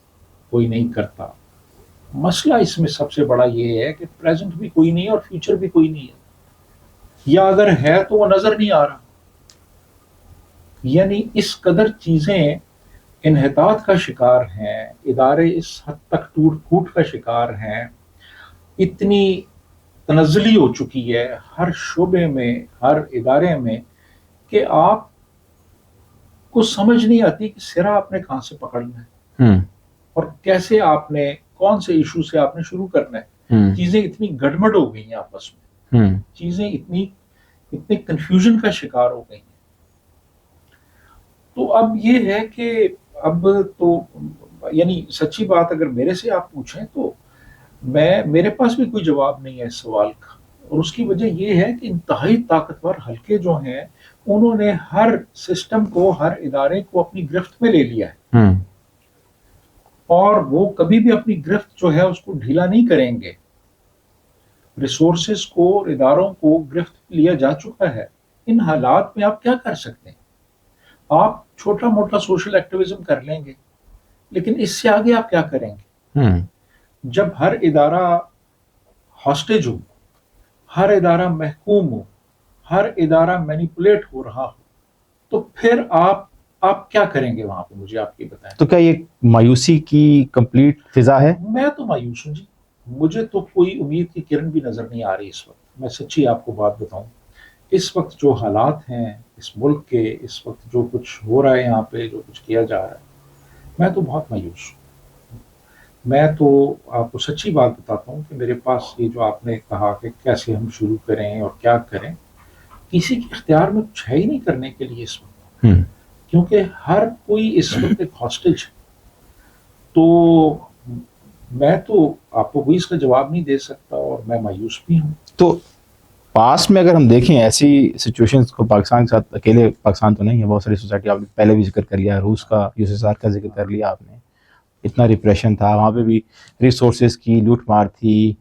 کوئی نہیں کرتا. مسئلہ اس میں سب سے بڑا یہ ہے کہ پریزنٹ بھی کوئی نہیں اور فیوچر بھی کوئی نہیں ہے، یا اگر ہے تو وہ نظر نہیں آ رہا. یعنی اس قدر چیزیں انحطاط کا شکار ہیں، ادارے اس حد تک ٹوٹ پھوٹ کا شکار ہیں، اتنی تنزلی ہو چکی ہے ہر شعبے میں، ہر ادارے میں، کہ آپ کو سمجھ نہیں آتی کہ سرا آپ نے کہاں سے پکڑنا ہے اور کیسے آپ نے کون سے ایشو سے آپ نے شروع کرنا ہے. چیزیں اتنی گڑبڑ ہو گئی ہیں آپس میں، چیزیں اتنی کنفیوژن کا شکار ہو گئی ہیں. تو اب یہ ہے کہ اب تو یعنی سچی بات اگر میرے سے آپ پوچھیں تو میرے پاس بھی کوئی جواب نہیں ہے اس سوال کا. اور اس کی وجہ یہ ہے کہ انتہائی طاقتور حلقے جو ہیں انہوں نے ہر سسٹم کو، ہر ادارے کو اپنی گرفت میں لے لیا ہے، اور وہ کبھی بھی اپنی گرفت جو ہے اس کو ڈھیلا نہیں کریں گے. ریسورسز کو، اداروں کو گرفت لیا جا چکا ہے. ان حالات میں آپ کیا کر سکتے ہیں؟ آپ چھوٹا موٹا سوشل ایکٹیویزم کر لیں گے، لیکن اس سے آگے آپ کیا کریں گے؟ جب ہر ادارہ ہاسٹیج ہو، ہر ادارہ محکوم ہو، ہر ادارہ مینیپولیٹ ہو رہا ہو، تو پھر آپ کیا کریں گے وہاں پہ؟ مجھے آپ کی بتائیں. تو کیا یہ مایوسی کی کمپلیٹ فضا ہے؟ میں تو مایوس ہوں جی. مجھے تو کوئی امید کی کرن بھی نظر نہیں آ رہی اس وقت. میں سچی آپ کو بات بتاؤں، اس وقت جو حالات ہیں اس ملک کے، اس وقت جو کچھ ہو رہا ہے یہاں پہ، جو کچھ کیا جا رہا ہے، میں تو بہت مایوس ہوں. میں تو آپ کو سچی بات بتاتا ہوں کہ میرے پاس یہ جو آپ نے کہا کہ کیسے ہم شروع کریں اور کیا کریں، کسی کے اختیار میں کچھ ہے ہی نہیں کرنے کے لیے اس وقت، کیونکہ ہر کوئی اس وقت ایک ہاسٹیج ہے. تو میں تو آپ کو کوئی اس کا جواب نہیں دے سکتا، اور میں مایوس بھی ہوں. تو پاس میں اگر ہم دیکھیں ایسی سچویشنز کو، پاکستان کے ساتھ اکیلے پاکستان تو نہیں ہے، بہت ساری سوسائٹی، آپ نے پہلے بھی ذکر کر لیا، روس کا، USSR کا ذکر کر لیا آپ نے، اتنا ریپریشن تھا وہاں پہ بھی، ریسورسز کی لوٹ مار تھی،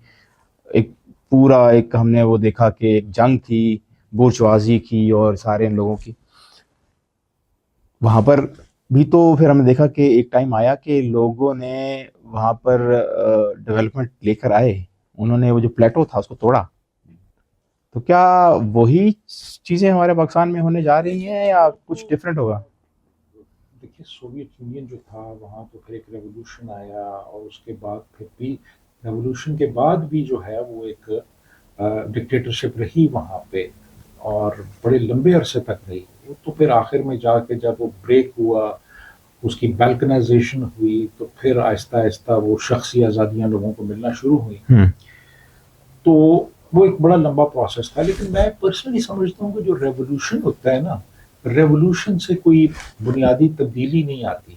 ایک ہم نے وہ دیکھا کہ ایک جنگ تھی بورچوازی کی اور سارے ان لوگوں کی وہاں پر بھی. تو پھر ہم نے دیکھا کہ ایک ٹائم آیا کہ لوگوں نے وہاں پر ڈیولپمنٹ لے کر آئے، انہوں نے وہ جو پلیٹو تھا اس کو توڑا. تو کیا وہی چیزیں ہمارے پاکستان میں ہونے جا رہی ہیں یا کچھ ڈفرینٹ ہوگا؟ دیکھیے، سوویت یونین جو تھا وہاں تو پھر ایک ریولوشن آیا، اور اس کے بعد پھر بھی ریولوشن کے بعد بھی جو ہے وہ ایک ڈکٹیٹرشپ رہی وہاں پہ، اور بڑے لمبے عرصے تک رہی. وہ تو پھر آخر میں جا کے جب وہ بریک ہوا، اس کی بیلکنائزیشن ہوئی، تو پھر آہستہ آہستہ وہ شخصی آزادیاں لوگوں کو ملنا شروع ہوئی. تو وہ ایک بڑا لمبا پروسیس تھا. لیکن میں پرسنلی سمجھتا ہوں کہ جو ریولوشن ہوتا ہے نا، ریولوشن سے کوئی بنیادی تبدیلی نہیں آتی.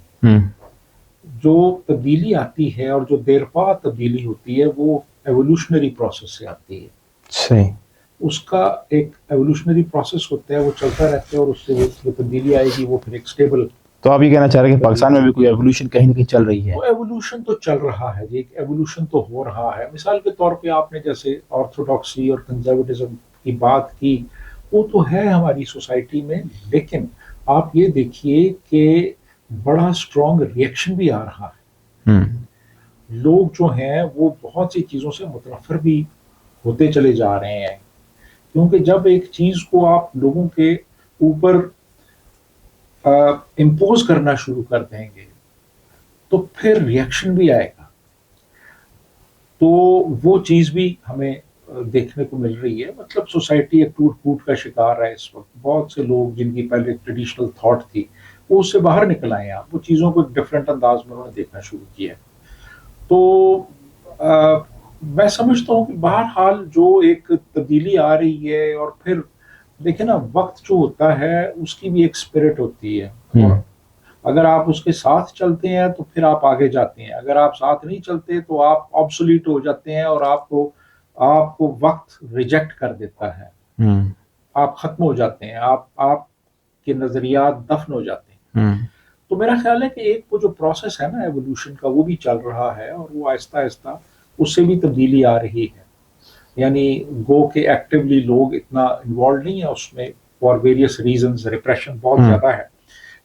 جو تبدیلی آتی ہے اور جو دیر پا تبدیلی ہوتی ہے وہ ایوولوشنری پروسیس سے آتی ہے. صحیح. اس کا ایک ایوولوشنری پروسیس ہوتا ہے، وہ چلتا رہتا ہے، اور اس سے جو تبدیلی آئے گی وہ پھر ایک اسٹیبل. تو آپ یہ کہنا چاہ رہے ہیں کہ پاکستان میں بھی کوئی ایوولوشن کہیں نہ کہیں چل رہی ہے؟ وہ ایوولوشن تو چل رہا ہے جی، ایک ایوولوشن تو ہو رہا ہے. مثال کے طور پہ آپ نے جیسے آرتھوڈاکسی اور کنزرویٹزم کی بات کی، وہ تو ہے ہماری سوسائٹی میں، لیکن آپ یہ دیکھیے کہ بڑا اسٹرانگ ریئیکشن بھی آ رہا ہے. لوگ جو ہیں وہ بہت سی چیزوں سے متنفر بھی ہوتے چلے جا رہے ہیں، کیونکہ جب ایک چیز کو آپ لوگوں کے اوپر امپوز کرنا شروع کر دیں گے تو پھر ریئیکشن بھی آئے گا. تو وہ چیز بھی ہمیں دیکھنے کو مل رہی ہے. مطلب سوسائٹی ایک ٹوٹ پھوٹ کا شکار ہے اس وقت. بہت سے لوگ جن کی پہلے ٹریڈیشنل تھاٹ تھی وہ اس سے باہر نکل آئے ہیں. وہ چیزوں کو ایک ڈفرینٹ انداز میں انہوں نے دیکھنا شروع کیا ہے. تو میں سمجھتا ہوں کہ بہرحال جو ایک تبدیلی آ رہی ہے, اور پھر دیکھیں نا وقت جو ہوتا ہے اس کی بھی ایک اسپرٹ ہوتی ہے, اور اگر آپ اس کے ساتھ چلتے ہیں تو پھر آپ آگے جاتے ہیں. اگر آپ ساتھ نہیں چلتے تو آپ آبسولیٹ ہو جاتے ہیں, اور آپ کو وقت ریجیکٹ کر دیتا ہے. آپ ختم ہو جاتے ہیں, آپ کے نظریات دفن ہو جاتے ہیں. تو میرا خیال ہے کہ ایک وہ جو پروسیس ہے نا ایوولوشن کا, وہ بھی چل رہا ہے, اور وہ آہستہ آہستہ اس سے بھی تبدیلی آ رہی ہے. یعنی گو کہ ایکٹیولی لوگ اتنا انوالو نہیں ہے اس میں فار ویریس ریزنز. ریپریشن بہت زیادہ ہے,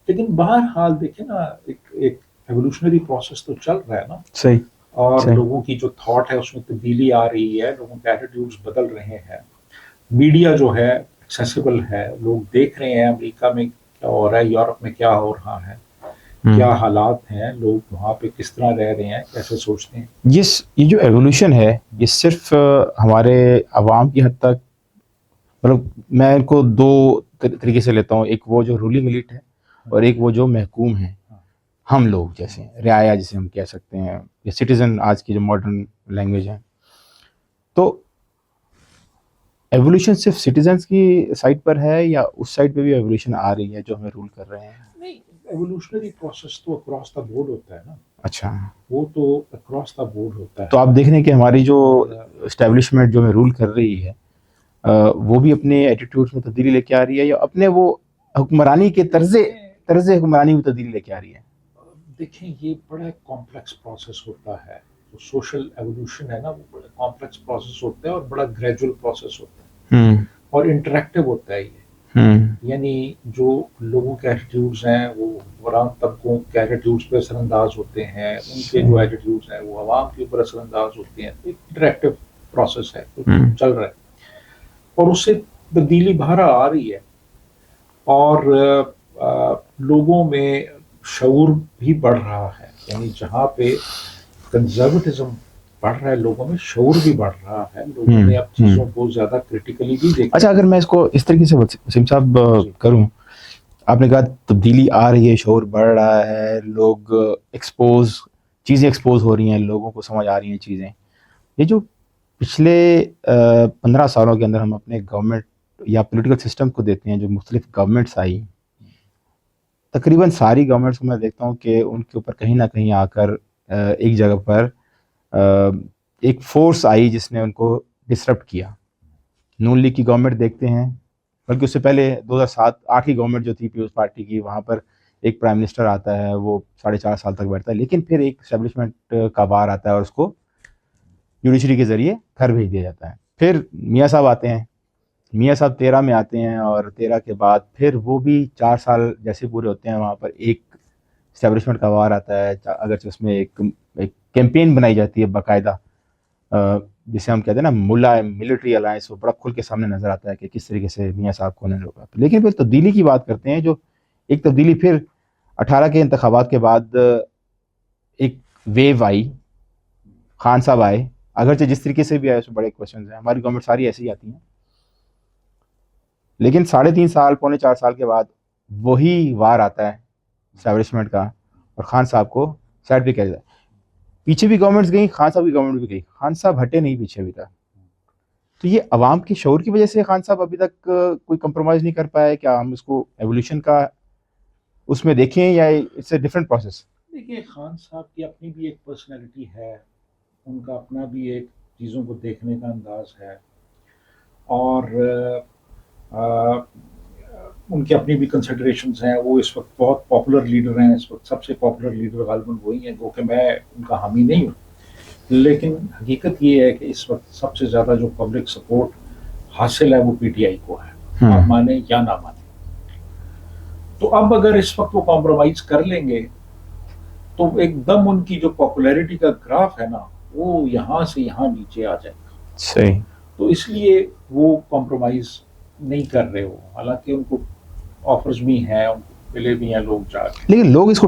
لیکن بہرحال دیکھیں نا ایک ایوولوشنری پروسیس تو چل رہا ہے نا. صحیح. اور لوگوں کی جو تھاٹ ہے اس میں تبدیلی آ رہی ہے, لوگوں کے ایٹیٹیوڈز بدل رہے ہیں. میڈیا جو ہے ایکسیسیبل ہے, لوگ دیکھ رہے ہیں امریکہ میں کیا ہو رہا ہے, یورپ میں کیا ہو رہا ہے, کیا حالات ہیں, لوگ وہاں پہ کس طرح رہ رہے ہیں, کیسے سوچتے ہیں. یہ جو ایوولوشن ہے یہ صرف ہمارے عوام کی حد تک, مطلب میں ان کو دو طریقے سے لیتا ہوں, ایک وہ جو رولنگ ایلیٹ ہے اور ایک وہ جو محکوم ہیں, ہم لوگ جیسے رعایا جسے ہم کہہ سکتے ہیں, یا سٹیزن آج کی جو ماڈرن لینگویج ہے. تو ایوولوشن صرف سٹیزنس کی سائڈ پر ہے یا اس سائڈ پہ بھی ایوولوشن آ رہی ہے جو ہمیں رول کر رہے ہیں؟ نہیں, ایوولوشنری پروسیس تو اکراس دا بورڈ ہوتا ہے نا. اچھا, وہ تو اکراس دا بورڈ ہوتا ہے. تو آپ دیکھ رہے ہیں کہ ہماری جو اسٹیبلشمنٹ جو ہمیں رول کر رہی ہے وہ بھی اپنے ایٹیٹیوڈ میں تبدیلی لے کے آ رہی ہے, یا اپنے وہ حکمرانی کے طرز حکمرانی میں تبدیلی لے کے آ رہی ہے؟ دیکھیں یہ بڑا کمپلیکس پروسیس ہوتا ہے. جو سوشل ایوولوشن ہے نا وہ بڑا کمپلیکس پروسیس ہوتا ہے, اور بڑا گریجول پروسیس ہوتا ہے, اور انٹریکٹیو ہوتا ہے یہ. یعنی جو لوگوں کے ایٹیٹیوڈز ہیں وہ حکمران طبقوں کے ایٹیٹیوڈز پہ اثر انداز ہوتے ہیں, ان کے جو ایٹیٹیوڈز ہیں وہ عوام کے اوپر اثر انداز ہوتے ہیں. ایک انٹریکٹیو پروسیس ہے چل رہا ہے, اور اس سے تبدیلی باہر آ رہی ہے, اور لوگوں میں شعور بھی بڑھ رہا ہے. یعنی جہاں پہ کنزرویٹزم بڑھ رہا ہے لوگوں میں شعور بھی بڑھ رہا ہے, لوگوں نے اب چیزوں کو زیادہ کریٹیکلی بھی دیکھا. اچھا, اگر میں اس کو اس طریقے سے وسیم صاحب کروں, آپ نے کہا تبدیلی آ رہی ہے, شعور بڑھ رہا ہے, لوگ چیزیں ایکسپوز ہو رہی ہیں, لوگوں کو سمجھ آ رہی ہیں چیزیں. یہ جو پچھلے 15 سالوں کے اندر ہم اپنے گورنمنٹ یا پولیٹیکل سسٹم کو دیکھتے ہیں, جو مختلف گورنمنٹس آئی, تقریباً ساری گورنمنٹس کو میں دیکھتا ہوں کہ ان کے اوپر کہیں نہ کہیں آ کر ایک جگہ پر ایک فورس آئی جس نے ان کو ڈسرپٹ کیا. نون لیگ کی گورنمنٹ دیکھتے ہیں, بلکہ اس سے پہلے 2007-8 کی گورنمنٹ جو تھی پیپلز پارٹی کی, وہاں پر ایک پرائم منسٹر آتا ہے, وہ 4.5 سال تک بیٹھتا ہے, لیکن پھر ایک اسٹیبلشمنٹ کا بار آتا ہے اور اس کو جوڈیشری کے ذریعے گھر بھیج دیا جاتا ہے. پھر میاں صاحب آتے ہیں, میاں صاحب 13 میں آتے ہیں, اور 13 کے بعد پھر وہ بھی 4 سال جیسے پورے ہوتے ہیں, وہاں پر ایک اسٹیبلشمنٹ کا بار آتا ہے, اگرچہ اس میں ایک کیمپین بنائی جاتی ہے باقاعدہ, جسے ہم کہتے ہیں نا ملٹری الائنس, وہ بڑا کھل کے سامنے نظر آتا ہے کہ کس طریقے سے میاں صاحب کو انہوں نے روکا. لیکن پھر تبدیلی کی بات کرتے ہیں, جو ایک تبدیلی پھر 18 کے انتخابات کے بعد ایک ویو آئی, خان صاحب آئے, اگرچہ جس طریقے سے بھی آئے اس میں بڑے کوشچنز ہیں, ہماری گورنمنٹ ساری ایسی ہی آتی ہیں, لیکن 3.5 سال 4.25 سال کے بعد وہی وار آتا ہے اسٹیبلشمنٹ کا, اور خان صاحب کو سائڈ پہ کیا جاتا ہے. پیچھے بھی گورنمنٹس گئی, خان صاحب کی گورنمنٹ بھی گئی, خان صاحب ہٹے نہیں پیچھے ابھی تک. تو یہ عوام کے شعور کی وجہ سے خان صاحب ابھی تک کوئی کمپرومائز نہیں کر پائے, کیا ہم اس کو ایوولوشن کا اس میں دیکھیں, یا اٹس اے ڈفرینٹ پروسیس؟ دیکھیے خان صاحب کی اپنی بھی ایک پرسنالٹی ہے, ان کا اپنا بھی ایک چیزوں کو دیکھنے کا انداز ہے, اور ان کی اپنی بھی کنسیڈریشنز ہیں. وہ اس وقت بہت پاپولر لیڈر ہیں, اس وقت سب سے پاپولر لیڈر غالباً وہی ہیں, گو کہ میں ان کا حامی نہیں ہوں, لیکن حقیقت یہ ہے کہ اس وقت سب سے زیادہ جو پبلک سپورٹ حاصل ہے وہ پی ٹی آئی کو ہے, آپ مانیں یا نہ مانیں. تو اب اگر اس وقت وہ کمپرومائز کر لیں گے تو ایک دم ان کی جو پاپولیرٹی کا گراف ہے نا وہ یہاں سے یہاں نیچے آ جائے گا. صحیح. تو اس لیے وہ کمپرومائز نہیں کر رہے ہو, حالانکہ ان کو آفرز بھی ہیں, ان کو ملے بھی ہیں لوگ جا کے. لیکن لوگ اس کو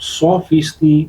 100%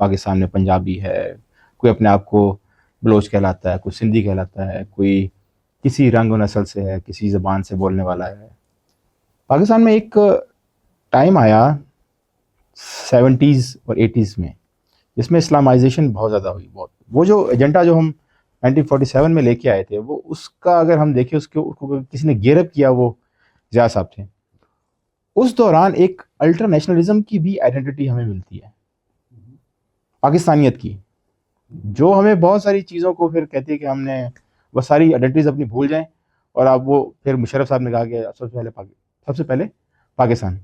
پاکستان میں پنجابی ہے، کوئی اپنے آپ کو بلوچ کہلاتا ہے، کوئی سندھی کہلاتا ہے، کوئی کسی رنگ و نسل سے ہے، کسی زبان سے بولنے والا ہے. پاکستان میں ایک ٹائم آیا 70s اور 80s میں جس میں اسلامائزیشن بہت زیادہ ہوئی. بہت وہ جو ایجنڈا جو ہم 1947 میں لے کے آئے تھے، وہ اس کا اگر ہم دیکھیں اس کو کسی نے گیئر اپ کیا وہ ضیاء صاحب تھے. اس دوران ایک الٹرا نیشنلزم کی بھی آئیڈینٹی ہمیں ملتی ہے، پاکستانیت کی، جو ہمیں بہت ساری چیزوں کو پھر کہتی ہے کہ ہم نے وہ ساری آئیڈینٹیز اپنی بھول جائیں. اور اب وہ پھر مشرف صاحب نے کہا کہ سب سے پہلے پاکستان.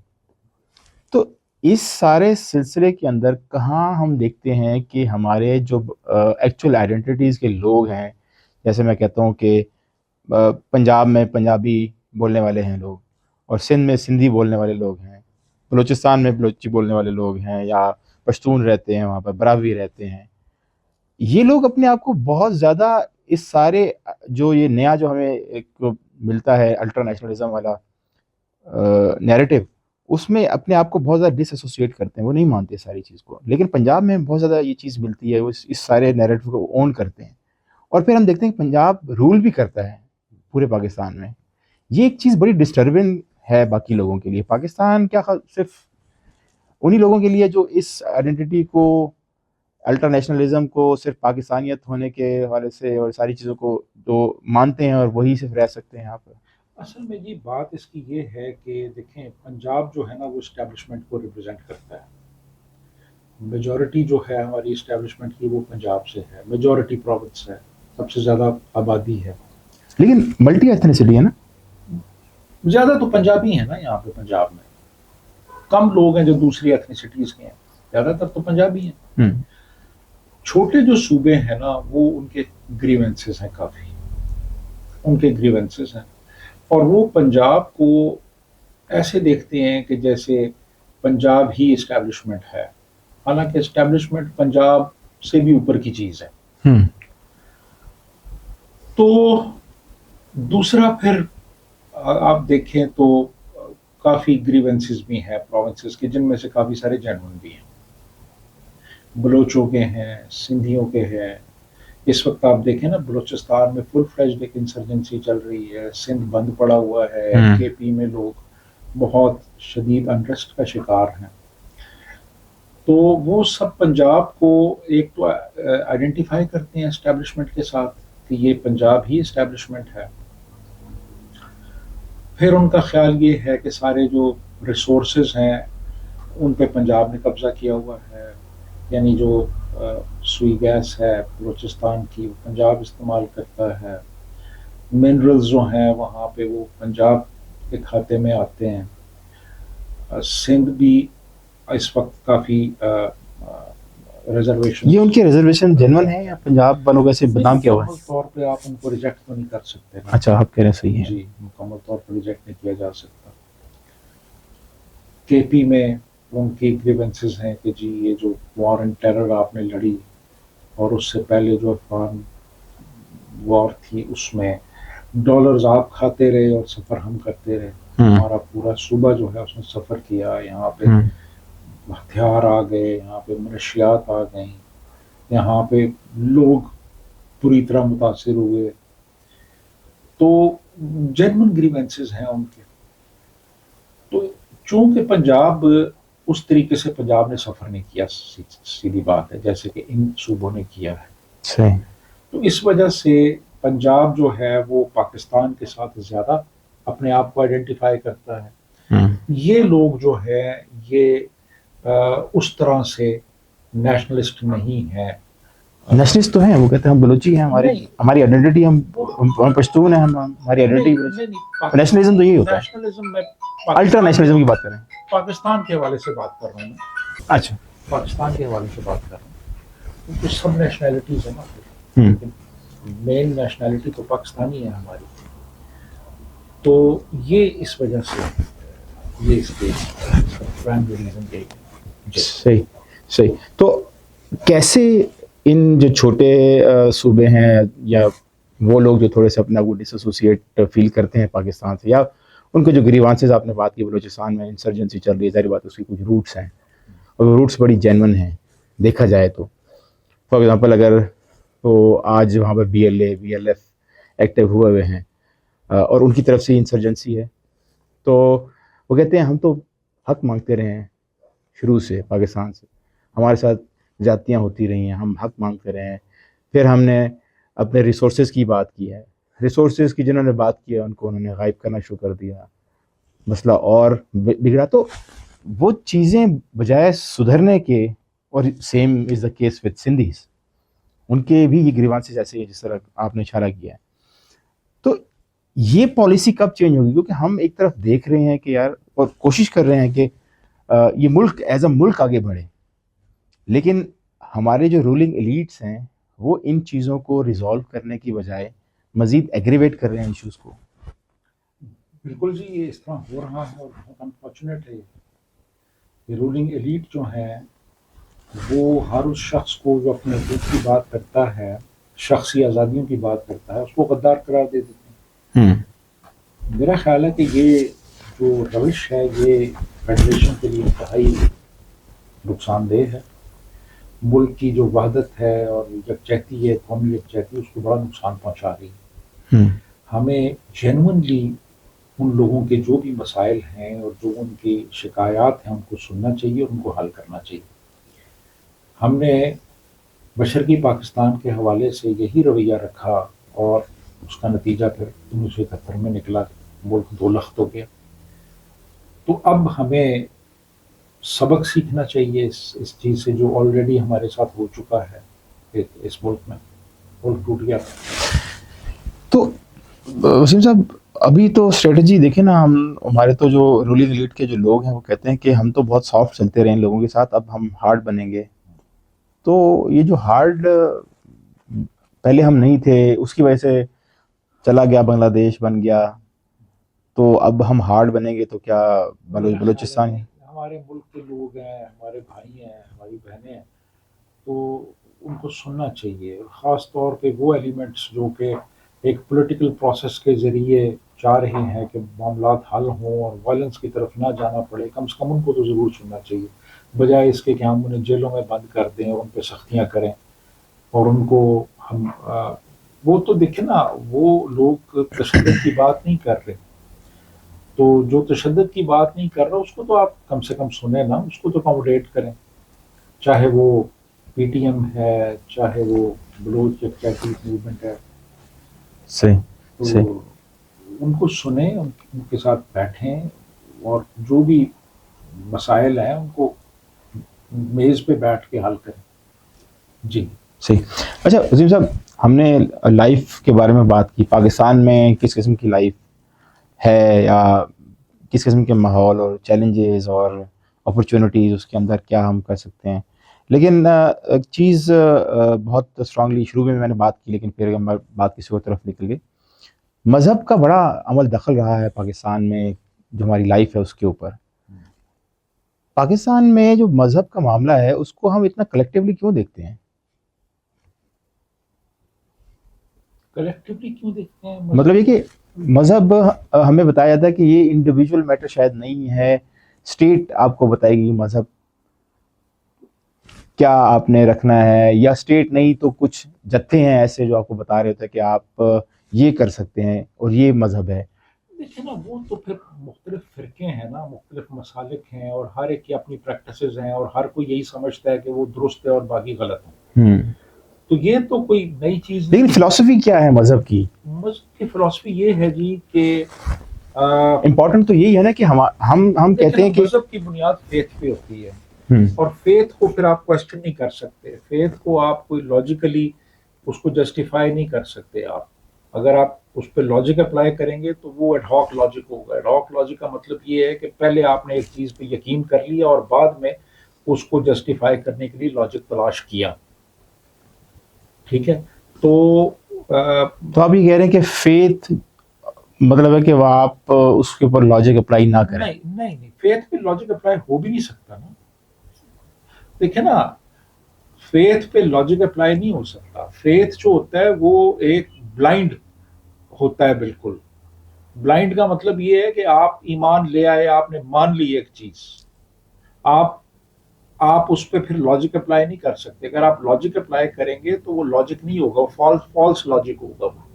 تو اس سارے سلسلے کے اندر کہاں ہم دیکھتے ہیں کہ ہمارے جو ایکچوئل آئیڈینٹیز کے لوگ ہیں، جیسے میں کہتا ہوں کہ پنجاب میں پنجابی بولنے والے ہیں لوگ، اور سندھ میں سندھی بولنے والے لوگ ہیں، بلوچستان میں بلوچی بولنے والے لوگ ہیں، یا پشتون رہتے ہیں وہاں پر، براوی رہتے ہیں. یہ لوگ اپنے آپ کو بہت زیادہ اس سارے جو یہ نیا جو ہمیں ایک ملتا ہے الٹرا نیشنلزم والا نیریٹو، اس میں اپنے آپ کو بہت زیادہ ڈس ایسوسیٹ کرتے ہیں، وہ نہیں مانتے ساری چیز کو. لیکن پنجاب میں بہت زیادہ یہ چیز ملتی ہے، وہ اس سارے نیریٹو کو اون کرتے ہیں. اور پھر ہم دیکھتے ہیں کہ پنجاب رول بھی کرتا ہے پورے پاکستان میں. یہ ایک چیز بڑی ڈسٹربنگ ہے باقی لوگوں کے لیے. پاکستان کیا صرف انہی لوگوں کے لیے جو اس آئیڈینٹی کو، الٹرا نیشنلزم کو، صرف پاکستانیت ہونے کے حوالے سے اور ساری چیزوں کو جو مانتے ہیں اور وہی صرف رہ سکتے ہیں یہاں پر؟ اصل میں جی بات اس کی یہ ہے کہ دیکھیں پنجاب جو ہے نا وہ اسٹیبلشمنٹ کو ریپرزینٹ کرتا ہے. میجورٹی جو ہے ہماری اسٹیبلشمنٹ کی وہ پنجاب سے ہے، میجورٹی پروونس ہے، سب سے زیادہ آبادی ہے. لیکن ملٹی ایتھنیسٹی ہے نا، زیادہ تو پنجابی ہیں نا یہاں پہ پنجاب میں، کم لوگ ہیں جو دوسری ایتھنیسٹیز کے ہیں، زیادہ تر تو پنجابی ہیں. چھوٹے جو صوبے ہیں نا وہ ان کے گریونسز ہیں، کافی ان کے گریونسز ہیں، اور وہ پنجاب کو ایسے دیکھتے ہیں کہ جیسے پنجاب ہی اسٹیبلشمنٹ ہے، حالانکہ اسٹیبلشمنٹ پنجاب سے بھی اوپر کی چیز ہے. تو دوسرا پھر آپ دیکھیں تو کافی گریونسز بھی ہیں پروونسز کے، جن میں سے کافی سارے جینون بھی ہیں، بلوچوں کے ہیں، سندھیوں کے ہیں. اس وقت آپ دیکھیں نا بلوچستان میں فل فلیجڈ ایک انسرجنسی چل رہی ہے، سندھ بند پڑا ہوا ہے، کے پی میں لوگ بہت شدید انٹرسٹ کا شکار ہیں. تو وہ سب پنجاب کو ایک تو آئیڈینٹیفائی کرتے ہیں اسٹیبلشمنٹ کے ساتھ کہ یہ پنجاب ہی اسٹیبلشمنٹ ہے. پھر ان کا خیال یہ ہے کہ سارے جو ریسورسز ہیں ان پہ پنجاب نے قبضہ کیا ہوا ہے، یعنی جو سوئی گیس ہے بلوچستان کی وہ پنجاب استعمال کرتا ہے، منرلز جو ہیں وہاں پہ وہ پنجاب کے کھاتے میں آتے ہیں. سندھ بھی اس وقت کافی ریزرویشن، یہ ان کی ریزرویشن جنون ہے یا پنجاب والوں کا صرف بدنام کیا ہوا ہے؟ مکمل طور پہ آپ ان کو ریجیکٹ تو نہیں کر سکتے. اچھا آپ کہہ رہے ہیں صحیح ہے. جی مکمل طور پر ریجیکٹ نہیں کیا جا سکتا. کے پی میں ان کی گریونسز ہیں کہ جی یہ جو وار اینڈ ٹیرر آپ نے لڑی اور اس سے پہلے جو افغان وار تھی اس میں ڈالرز آپ کھاتے رہے اور سفر ہم کرتے رہے. ہمارا پورا صوبہ جو ہے اس نے سفر کیا، یہاں پہ ہتھیار آ گئے، یہاں پہ منشیات آ گئیں، یہاں پہ لوگ پوری طرح متاثر ہوئے. تو جینون گریونسز ہیں ان کے. تو چونکہ پنجاب اس طریقے سے پنجاب نے سفر نہیں کیا، سیدھی بات ہے، جیسے کہ ان صوبوں نے کیا ہے. صحیح. تو اس وجہ سے پنجاب جو ہے وہ پاکستان کے ساتھ زیادہ اپنے آپ کو آئیڈینٹیفائی کرتا ہے. یہ لوگ جو ہے یہ اس طرح سے نیشنلسٹ نہیں ہے. نیشنلسٹ تو ہیں، وہ کہتے ہیں ہم بلوچی ہیں، ہماری آئیڈینٹی، ہم پشتون ہیں، ہماری آئیڈینٹی. نیشنلزم تو یہی ہوتا ہے. نیشنلزم میں الٹرا نیشنلزم کی بات کریں، پاکستان کے حوالے سے بات کر رہا ہوں میں. اچھا پاکستان کے حوالے سے بات کر رہا ہوں. کچھ سب نیشنلٹیز ہیں نا، مین نیشنلٹی تو پاکستانی ہے ہماری. تو یہ اس وجہ سے یہ اس کے پرائمری ریزن یہی ہے. صحیح صحیح. تو کیسے ان جو چھوٹے صوبے ہیں یا وہ لوگ جو تھوڑے سے اپنا وہ ڈس ایسوسیٹ فیل کرتے ہیں پاکستان سے، یا ان کے جو گریوانسز آپ نے بات کی بلوچستان میں انسرجنسی چل رہی ہے، ظاہر بات اس کی کچھ روٹس ہیں اور وہ روٹس بڑی جینون ہیں، دیکھا جائے تو فار ایگزامپل اگر تو آج وہاں پر BLF ایکٹیو ہوئے ہوئے ہیں اور ان کی طرف سے انسرجنسی ہے، تو وہ کہتے ہیں ہم تو حق مانگتے رہے ہیں شروع سے پاکستان سے، ہمارے ساتھ زیادتیاں ہوتی رہی ہیں، ہم حق مانگتے رہے ہیں. پھر ہم نے اپنے ریسورسز کی بات کی ہے، ریسورسز کی جنہوں نے بات کی ہے ان کو انہوں نے غائب کرنا شروع کر دیا، مسئلہ اور بگڑا. تو وہ چیزیں بجائے سدھرنے کے، اور same is the case with Sindhis, ان کے بھی یہ گریوانسز ایسے ہیں جس طرح آپ نے اشارہ کیا ہے. تو یہ پالیسی کب چینج ہوگی؟ کیونکہ ہم ایک طرف دیکھ رہے ہیں کہ یار، اور کوشش کر رہے ہیں کہ یہ ملک ایز اے ملک آگے بڑھے، لیکن ہمارے جو رولنگ ایلیٹس ہیں وہ ان چیزوں کو ریزالو کرنے کی بجائے مزید ایگریویٹ کر رہے ہیں ایشوز کو. بالکل جی، یہ اس طرح ہو رہا ہے اور بہت انفارچونیٹ ہے. یہ رولنگ ایلیٹ جو ہیں وہ ہر اس شخص کو جو اپنے حقوق کی بات کرتا ہے، شخصی آزادیوں کی بات کرتا ہے، اس کو غدار قرار دے دیتے ہیں. میرا خیال ہے کہ یہ جو روش ہے یہ فیڈریشن کے لیے انتہائی نقصان دہ ہے. ملک کی جو وحدت ہے اور یکجہتی ہے، قومی یکجہتی، اس کو بڑا نقصان پہنچا رہی ہے. ہمیں جینونلی ان لوگوں کے جو بھی مسائل ہیں اور جو ان کی شکایات ہیں ان کو سننا چاہیے اور ان کو حل کرنا چاہیے. ہم نے مشرقی پاکستان کے حوالے سے یہی رویہ رکھا اور اس کا نتیجہ پھر 1971 میں نکلا، ملک دو لخت ہو گیا. تو اب ہمیں سبق سیکھنا چاہیے اس چیز سے جو آلریڈی ہمارے ساتھ ہو چکا ہے اس ملک میں. ملک ٹوٹ گیا. تو وسیم صاحب، ابھی تو اسٹریٹجی دیکھیں نا، ہمارے تو جو رولنگ ایلیٹ کے جو لوگ ہیں وہ کہتے ہیں کہ ہم تو بہت سافٹ چلتے رہے ہیں لوگوں کے ساتھ، اب ہم ہارڈ بنیں گے. تو یہ جو ہارڈ پہلے ہم نہیں تھے، اس کی وجہ سے چلا گیا، بنگلہ دیش بن گیا، تو اب ہم ہارڈ بنیں گے تو کیا بلوچستان؟ ہمارے ملک کے لوگ ہیں، ہمارے بھائی ہیں، ہماری بہنیں ہیں، تو ان کو سننا چاہیے. خاص طور پہ وہ ایلیمنٹس جو کہ ایک پولیٹیکل پروسیس کے ذریعے چاہ رہے ہیں کہ معاملات حل ہوں اور وائلنس کی طرف نہ جانا پڑے، کم سے کم ان کو تو ضرور سننا چاہیے، بجائے اس کے کہ ہم انہیں جیلوں میں بند کر دیں اور ان پہ سختیاں کریں. اور ان کو ہم وہ تو دیکھیں نا، وہ لوگ تشدد کی بات نہیں کر رہے، تو جو تشدد کی بات نہیں کر رہا اس کو تو آپ کم سے کم سنیں نا، اس کو تو اکاموڈیٹ کریں، چاہے وہ PTM ہے، چاہے وہ بلوچ یکجہتی موومنٹ ہے. صحیح تو صحیح. ان کو سنیں، ان کے ساتھ بیٹھیں اور جو بھی مسائل ہیں ان کو میز پہ بیٹھ کے حل کریں. جی صحیح. اچھا وسیم صاحب، ہم نے لائف کے بارے میں بات کی، پاکستان میں کس قسم کی لائف ہے، یا کس قسم کے ماحول اور چیلنجز اور اپرچونیٹیز اس کے اندر کیا ہم کر سکتے ہیں. لیکن ایک چیز بہت اسٹرانگلی شروع میں نے بات کی، لیکن پھر ہم بات کسی اور طرف نکل گئی. مذہب کا بڑا عمل دخل رہا ہے پاکستان میں، جو ہماری لائف ہے اس کے اوپر. پاکستان میں جو مذہب کا معاملہ ہے اس کو ہم اتنا کلیکٹیولی کیوں دیکھتے ہیں؟ کلیکٹیولی کیوں دیکھتے ہیں؟ مطلب یہ کہ مذہب ہمیں بتایا جاتا ہے کہ یہ انڈیویجول میٹر شاید نہیں ہے، اسٹیٹ آپ کو بتائے گی مذہب کیا آپ نے رکھنا ہے، یا اسٹیٹ نہیں تو کچھ جتھے ہیں ایسے جو آپ کو بتا رہے ہوتے ہیں کہ آپ یہ کر سکتے ہیں اور یہ مذہب ہے. دیکھیں نا، وہ تو پھر مختلف فرقے ہیں نا، مختلف مسالک ہیں، اور ہر ایک کی اپنی پریکٹسز ہیں، اور ہر کوئی یہی سمجھتا ہے کہ وہ درست ہے اور باقی غلط ہیں. تو یہ تو کوئی نئی چیز نہیں. لیکن فلسفی کیا ہے مذہب کی؟ مذہب کی فلسفی یہ ہے جی کہ امپورٹنٹ تو یہی ہے نا کہ ہم کہتے ہیں کہ مذہب کی بنیاد فیتھ پہ ہوتی ہے، اور فیتھ کو پھر آپ کوسچن نہیں کر سکتے، فیتھ کو آپ کوئی لاجیکلی اس کو جسٹیفائی نہیں کر سکتے. آپ اگر آپ اس پہ لاجک اپلائی کریں گے تو وہ ایڈ ہاک لاجک ہوگا. ایڈ ہاک لاجک کا مطلب یہ ہے کہ پہلے آپ نے ایک چیز پہ یقین کر لیا اور بعد میں اس کو جسٹیفائی کرنے کے لیے لاجک تلاش کیا. ٹھیک ہے، تو آپ یہ کہہ رہے ہیں کہ فیتھ مطلب ہے کہ وہ آپ اس کے اوپر لاجک اپلائی نہ کریں؟ نہیں، فیتھ پہ لاجک اپلائی ہو بھی نہیں سکتا نا. دیکھیں نا، فیتھ پہ لاجک اپلائی نہیں ہو سکتا. فیتھ جو ہوتا ہے وہ ایک بلائنڈ ہوتا ہے، بالکل بلائنڈ کا مطلب یہ ہے کہ آپ ایمان لے آئے، آپ نے مان لی ایک چیز، آپ آپ اس پہ پھر لاجک اپلائی نہیں کر سکتے. اگر آپ لاجک اپلائی کریں گے تو وہ لاجک نہیں ہوگا, وہ فالس لاجک ہوگا وہ.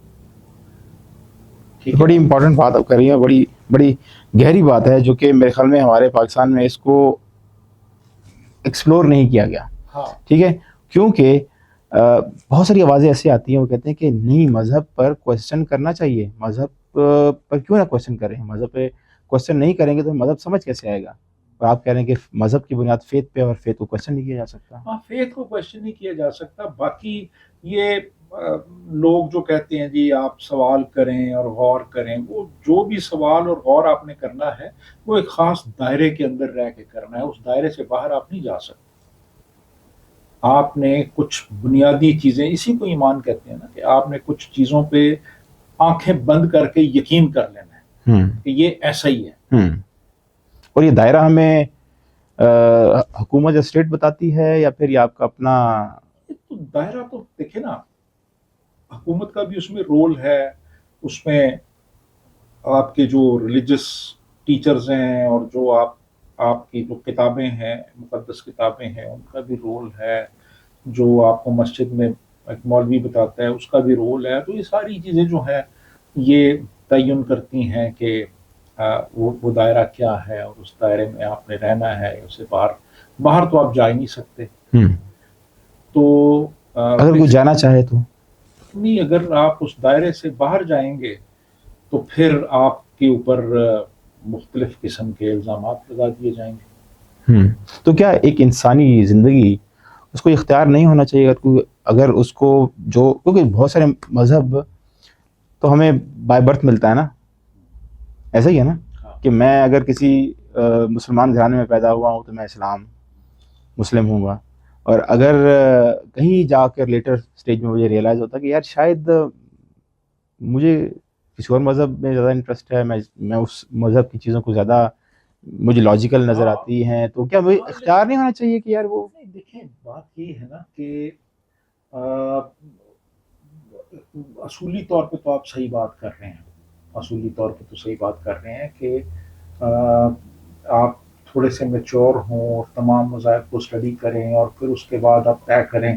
ٹھیک ہے, بڑی امپورٹنٹ بات آپ کر رہی ہیں, بڑی بڑی گہری بات ہے جو کہ میرے خیال میں ہمارے پاکستان میں اس کو ایکسپلور نہیں کیا گیا. ہاں ٹھیک ہے, کیونکہ بہت ساری آوازیں ایسی آتی ہیں وہ کہتے ہیں کہ نہیں مذہب پر کوشچن کرنا چاہیے, مذہب پر کیوں نہ کوشچن کریں, مذہب پہ کوشچن نہیں کریں گے تو مذہب سمجھ کیسے آئے گا. اور آپ کہہ رہے ہیں کہ مذہب کی بنیاد فیتھ پہ, اور فیتھ کو کوشچن نہیں کیا جا سکتا. ہاں, فیتھ کو کوشچن نہیں کیا جا سکتا. باقی یہ لوگ جو کہتے ہیں جی آپ سوال کریں اور غور کریں, وہ جو بھی سوال اور غور آپ نے کرنا ہے وہ ایک خاص دائرے کے اندر رہ کے کرنا ہے, اس دائرے سے باہر آپ نہیں جا سکتے. آپ نے کچھ بنیادی چیزیں, اسی کو ایمان کہتے ہیں نا, کہ آپ نے کچھ چیزوں پہ آنکھیں بند کر کے یقین کر لینا ہے کہ یہ ایسا ہی ہے. اور یہ دائرہ ہمیں حکومت یا اسٹیٹ بتاتی ہے یا پھر یہ آپ کا اپنا؟ تو دائرہ تو دیکھیں نا, حکومت کا بھی اس میں رول ہے, اس میں آپ کے جو ریلیجس ٹیچرز ہیں اور جو آپ کی جو کتابیں ہیں, مقدس کتابیں ہیں, ان کا بھی رول ہے. جو آپ کو مسجد میں ایک مولوی بتاتا ہے اس کا بھی رول ہے. تو یہ ساری چیزیں جو ہیں یہ تعین کرتی ہیں کہ وہ دائرہ کیا ہے, اور اس دائرے میں آپ نے رہنا ہے, اسے باہر تو آپ جا ہی نہیں سکتے. تو اگر کوئی جانا چاہے تو نہیں, اگر آپ اس دائرے سے باہر جائیں گے تو پھر آپ کے اوپر مختلف قسم کے الزامات لگا دیے جائیں گے. تو کیا ایک انسانی زندگی اس کو اختیار نہیں ہونا چاہیے اگر اس کو جو, کیونکہ بہت سارے مذہب تو ہمیں بائی برتھ ملتا ہے نا, ایسا ہی ہے نا, کہ میں اگر کسی مسلمان گھرانے میں پیدا ہوا ہوں تو میں مسلم ہوں گا, اور اگر کہیں جا کر لیٹر سٹیج میں مجھے ریئلائز ہوتا کہ یار شاید مجھے کسی اور مذہب میں زیادہ انٹرسٹ ہے, میں اس مذہب کی چیزوں کو زیادہ مجھے لاجیکل نظر آتی ہیں, تو کیا مجھے اختیار نہیں ہونا چاہیے کہ یار وہ؟ دیکھیں بات یہ ہے نا کہ اصولی طور پہ تو آپ صحیح بات کر رہے ہیں, اصولی طور پہ تو صحیح بات کر رہے ہیں کہ آپ تھوڑے سے میچور ہوں اور تمام مذاہب کو اسٹڈی کریں اور پھر اس کے بعد آپ طے کریں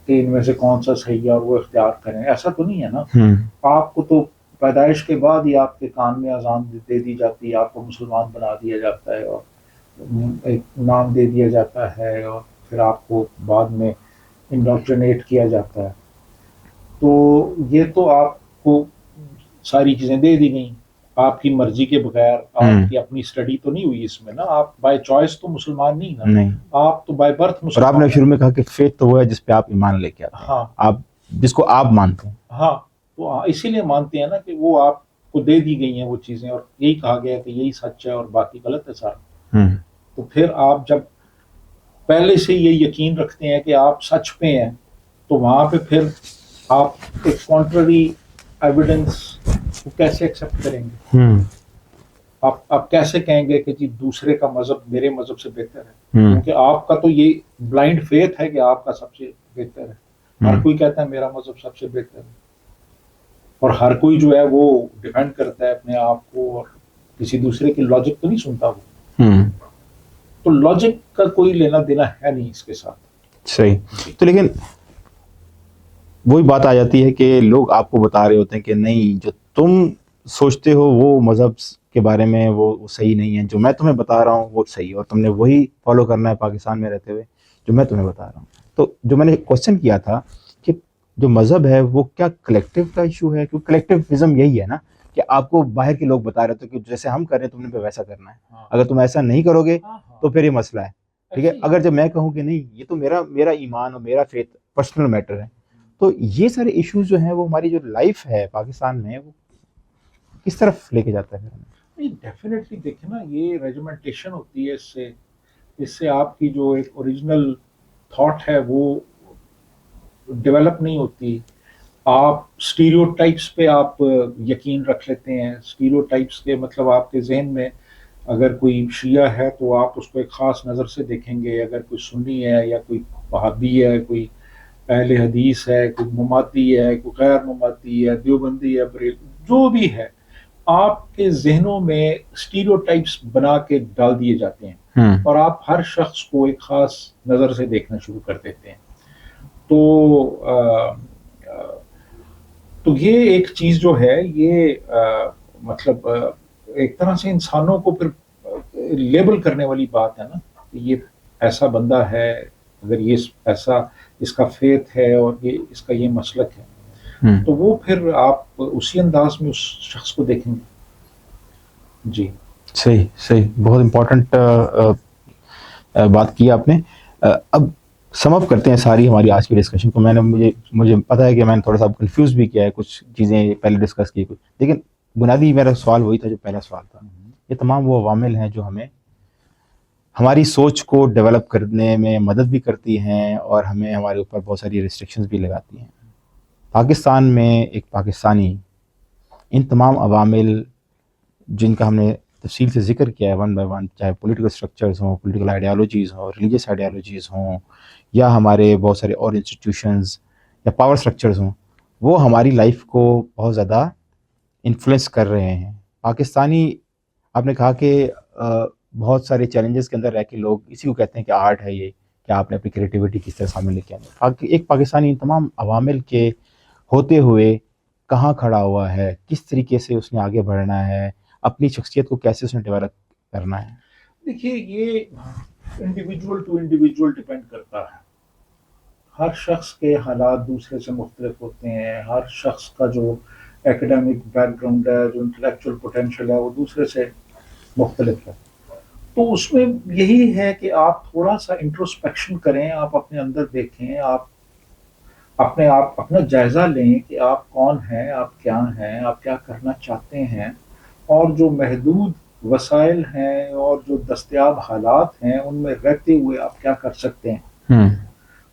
کہ ان میں سے کون سا صحیح ہے اور وہ اختیار کریں. ایسا تو نہیں ہے نا. آپ کو تو پیدائش کے بعد ہی آپ کے کان میں اذان دے دی جاتی ہے, آپ کو مسلمان بنا دیا جاتا ہے اور ایک نام دے دیا جاتا ہے, اور پھر آپ کو بعد میں انڈاکٹرینیٹ کیا جاتا ہے. تو یہ تو آپ کو ساری چیزیں دے دی گئیں آپ کی مرضی کے بغیر, آپ کی اپنی اسٹڈی تو نہیں ہوئی اس میں نا, آپ بائی چوائس تو مسلمان نہیں نا, آپ تو بائی برتھ مسلمان. اور آپ نے شروع میں کہا کہ فیتھ تو وہ ہے جس پہ آپ ایمان لے کے آتے ہیں, ہاں, آپ جس کو آپ مانتے ہیں. ہاں, تو اسی لیے مانتے ہیں نا کہ وہ آپ کو دے دی گئی ہیں وہ چیزیں, اور یہی کہا گیا کہ یہی سچ ہے اور باقی غلط ہے سارا. تو پھر آپ جب پہلے سے یہ یقین رکھتے ہیں کہ آپ سچ پہ ہیں, تو وہاں پہ پھر آپ ایک کانٹرری ایویڈنس کو کیسے ایکسیپٹ کریں گے؟ آپ کیسے کہیں گے کہ جی دوسرے کا مذہب میرے مذہب سے بہتر ہے, کیونکہ آپ کا تو یہ بلائنڈ فیتھ ہے کہ آپ کا سب سے بہتر ہے. ہر کوئی کہتا ہے میرا مذہب سب سے بہتر ہے, اور ہر کوئی جو ہے وہ ڈیپینڈ کرتا ہے اپنے آپ کو, اور کسی دوسرے کی لاجک تو نہیں سنتا وہ. تو لاجک کا کوئی لینا دینا ہے نہیں اس کے ساتھ. صحیح. تو لیکن وہی بات آ جاتی ہے کہ لوگ آپ کو بتا رہے ہوتے ہیں کہ نہیں جو تم سوچتے ہو وہ مذہب کے بارے میں وہ صحیح نہیں ہے, جو میں تمہیں بتا رہا ہوں وہ صحیح ہے, اور تم نے وہی فالو کرنا ہے پاکستان میں رہتے ہوئے جو میں تمہیں بتا رہا ہوں. تو جو میں نے کوشچن کیا تھا کہ جو مذہب ہے وہ کیا کلیکٹیو کا ایشو ہے, کیونکہ کلیکٹیوزم یہی ہے نا کہ آپ کو باہر کے لوگ بتا رہے تھے کہ جیسے ہم کر رہے ہیں تم نے ویسا کرنا ہے, اگر تم ایسا نہیں کرو گے تو پھر یہ مسئلہ ہے. ٹھیک ہے, اگر جب میں کہوں کہ نہیں یہ تو میرا ایمان اور میرا فیتھ پرسنل میٹر ہے, تو یہ سارے ایشوز جو ہیں وہ ہماری جو لائف ہے پاکستان میں وہ کس طرف لے کے جاتا ہے؟ نہیں ڈیفینیٹلی دیکھیں نا, یہ ریجمنٹیشن ہوتی ہے, اس سے آپ کی جو ایک اوریجنل تھاٹ ہے وہ ڈیولپ نہیں ہوتی. آپ اسٹیریوٹائپس پہ آپ یقین رکھ لیتے ہیں. اسٹیریوٹائپس کے مطلب آپ کے ذہن میں اگر کوئی شیعہ ہے تو آپ اس کو ایک خاص نظر سے دیکھیں گے, اگر کوئی سنی ہے یا کوئی وہابی ہے, کوئی اہل حدیث ہے, کوئی مماتی ہے, کوئی غیر مماتی ہے, دیوبندی ہے, بریل جو بھی ہے, آپ کے ذہنوں میں اسٹیریوٹائپس بنا کے ڈال دیے جاتے ہیں اور آپ ہر شخص کو ایک خاص نظر سے دیکھنا شروع کر دیتے ہیں. تو یہ ایک چیز جو ہے یہ مطلب ایک طرح سے انسانوں کو پھر لیبل کرنے والی بات ہے نا کہ یہ ایسا بندہ ہے, اگر یہ ایسا اس کا فیتھ ہے اور یہ اس کا یہ مسلک ہے, تو وہ پھر آپ اسی انداز میں اس شخص کو دیکھیں گے. جی صحیح, بہت امپورٹنٹ بات کی آپ نے. اب سم اپ کرتے ہیں ساری ہماری آج کی ڈسکشن کو. مجھے پتا ہے کہ میں نے تھوڑا سا کنفیوز بھی کیا ہے, کچھ چیزیں پہلے ڈسکس کی, لیکن بنیادی میرا سوال وہی تھا جو پہلا سوال تھا. یہ تمام وہ عوامل ہیں جو ہمیں ہماری سوچ کو ڈیولپ کرنے میں مدد بھی کرتی ہیں اور ہمیں ہمارے اوپر بہت ساری ریسٹرکشنز بھی لگاتی ہیں. پاکستان میں ایک پاکستانی ان تمام عوامل جن کا ہم نے تفصیل سے ذکر کیا ہے ون بائی ون, چاہے پولیٹیکل سٹرکچرز ہوں, پولیٹیکل آئیڈیالوجیز ہوں, ریلیجیس آئیڈیالوجیز ہوں, یا ہمارے بہت سارے اور انسٹیٹیوشنز یا پاور سٹرکچرز ہوں, وہ ہماری لائف کو بہت زیادہ انفلوئنس کر رہے ہیں. پاکستانی, آپ نے کہا کہ بہت سارے چیلنجز کے اندر رہ کے لوگ اسی کو کہتے ہیں کہ آرٹ ہے یہ, کہ آپ نے اپنی کریٹیوٹی کس طرح سامنے لے کے آئے. ایک پاکستانی ان تمام عوامل کے ہوتے ہوئے کہاں کھڑا ہوا ہے, کس طریقے سے اس نے آگے بڑھنا ہے, اپنی شخصیت کو کیسے اس نے ڈیولپ کرنا ہے. دیکھیے یہ انڈیویجول ٹو انڈیویجول ڈیپینڈ کرتا ہے. ہر شخص کے حالات دوسرے سے مختلف ہوتے ہیں. ہر شخص کا جو ایکیڈیمک بیک گراؤنڈ ہے, جو انٹلیکچوئل پوٹینشیل ہے, وہ دوسرے سے مختلف ہے. تو اس میں یہی ہے کہ آپ تھوڑا سا انٹروسپیکشن کریں, آپ اپنے اندر دیکھیں, آپ اپنا جائزہ لیں کہ آپ کون ہیں, آپ کیا ہیں, آپ کیا کرنا چاہتے ہیں, اور جو محدود وسائل ہیں اور جو دستیاب حالات ہیں ان میں رہتے ہوئے آپ کیا کر سکتے ہیں.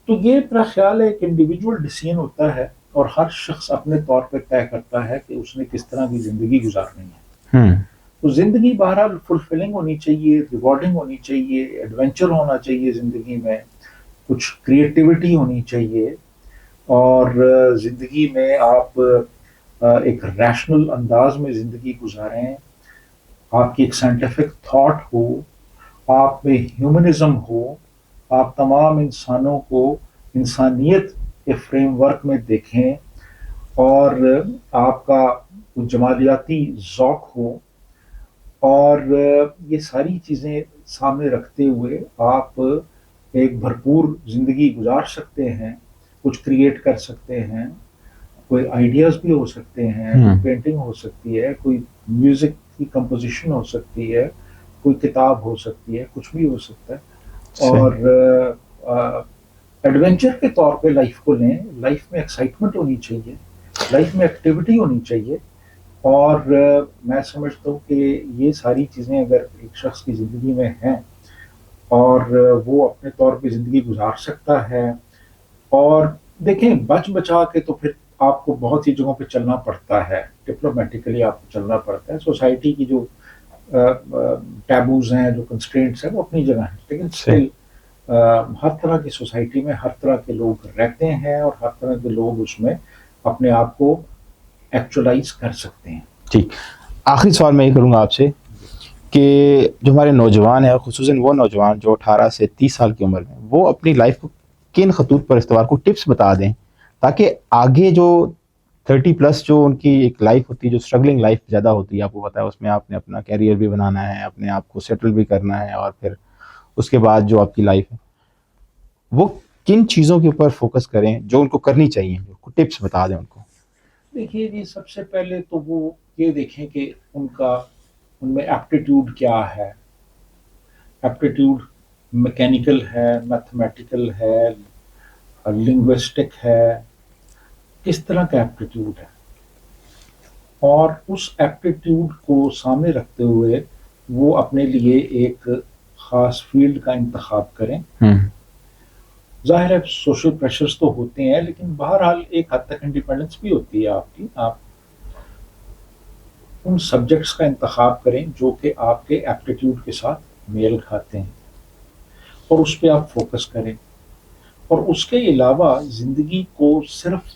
تو یہ میرا خیال ہے ایک انڈیویجول ڈیسیژن ہوتا ہے اور ہر شخص اپنے طور پہ طے کرتا ہے کہ اس نے کس طرح کی زندگی گزارنی ہے. تو زندگی بہرحال فلفلنگ ہونی چاہیے, ریوارڈنگ ہونی چاہیے, ایڈونچر ہونا چاہیے زندگی میں, کچھ کریٹیوٹی ہونی چاہیے, اور زندگی میں آپ ایک ریشنل انداز میں زندگی گزاریں, آپ کی ایک سائنٹیفک تھاٹ ہو, آپ میں ہیومنزم ہو, آپ تمام انسانوں کو انسانیت کے فریم ورک میں دیکھیں, اور آپ کا جمالیاتی ذوق ہو, اور یہ ساری چیزیں سامنے رکھتے ہوئے آپ ایک بھرپور زندگی گزار سکتے ہیں, کچھ کریٹ کر سکتے ہیں. کوئی آئیڈیاز بھی ہو سکتے ہیں, کوئی پینٹنگ ہو سکتی ہے, کوئی میوزک کی کمپوزیشن ہو سکتی ہے, کوئی کتاب ہو سکتی ہے, کچھ بھی ہو سکتا ہے. اور ایڈونچر کے طور پہ لائف کو لیں. لائف میں ایکسائٹمنٹ ہونی چاہیے, لائف میں ایکٹیویٹی ہونی چاہیے, اور میں سمجھتا ہوں کہ یہ ساری چیزیں اگر ایک شخص کی زندگی میں ہیں اور وہ اپنے طور پہ زندگی گزار سکتا ہے. اور دیکھیں بچ بچا کے تو پھر آپ کو بہت سی جگہوں پہ چلنا پڑتا ہے, ڈپلومیٹیکلی آپ کو چلنا پڑتا ہے. سوسائٹی کی جو ٹیبوز ہیں, جو کنسٹرینٹس ہیں, وہ اپنی جگہ ہیں, لیکن اسٹل ہر طرح کی سوسائٹی میں ہر طرح کے لوگ رہتے ہیں اور ہر طرح کے لوگ اس میں اپنے آپ کو ایکچولائز کر سکتے ہیں. ٹھیک, آخری سوال میں یہ کروں گا آپ سے کہ جو ہمارے نوجوان ہیں, خصوصاً وہ نوجوان جو 18 سے 30 سال کی عمر میں, وہ اپنی لائف کو کن خطوط پر استوار کو ٹپس بتا دیں تاکہ آگے جو 30+ جو ان کی ایک لائف ہوتی ہے, جو اسٹرگلنگ لائف زیادہ ہوتی ہے, آپ کو پتا ہے اس میں آپ نے اپنا کیریئر بھی بنانا ہے, اپنے آپ کو سیٹل بھی کرنا ہے, اور پھر اس کے بعد جو آپ کی لائف ہے وہ کن چیزوں کے اوپر فوکس کریں جو ان کو کرنی چاہیے, جو ٹپس بتا دیں ان کو. دیکھیے جی, سب سے پہلے تو وہ یہ دیکھیں کہ ان میں ایپٹیٹیوڈ کیا ہے. ایپٹیٹیوڈ میکینیکل ہے, میتھمیٹیکل ہے, لنگوسٹک ہے, کس طرح کا ایپٹیٹیوڈ ہے, اور اس ایپٹیٹیوڈ کو سامنے رکھتے ہوئے وہ اپنے لیے ایک خاص فیلڈ کا انتخاب کریں. ظاہر ہے سوشل پریشرز تو ہوتے ہیں, لیکن بہرحال ایک حد تک انڈیپینڈنس بھی ہوتی ہے آپ کی. آپ ان سبجیکٹس کا انتخاب کریں جو کہ آپ کے ایپٹیٹیوڈ کے ساتھ میل کھاتے ہیں, اور اس پہ آپ فوکس کریں. اور اس کے علاوہ زندگی کو صرف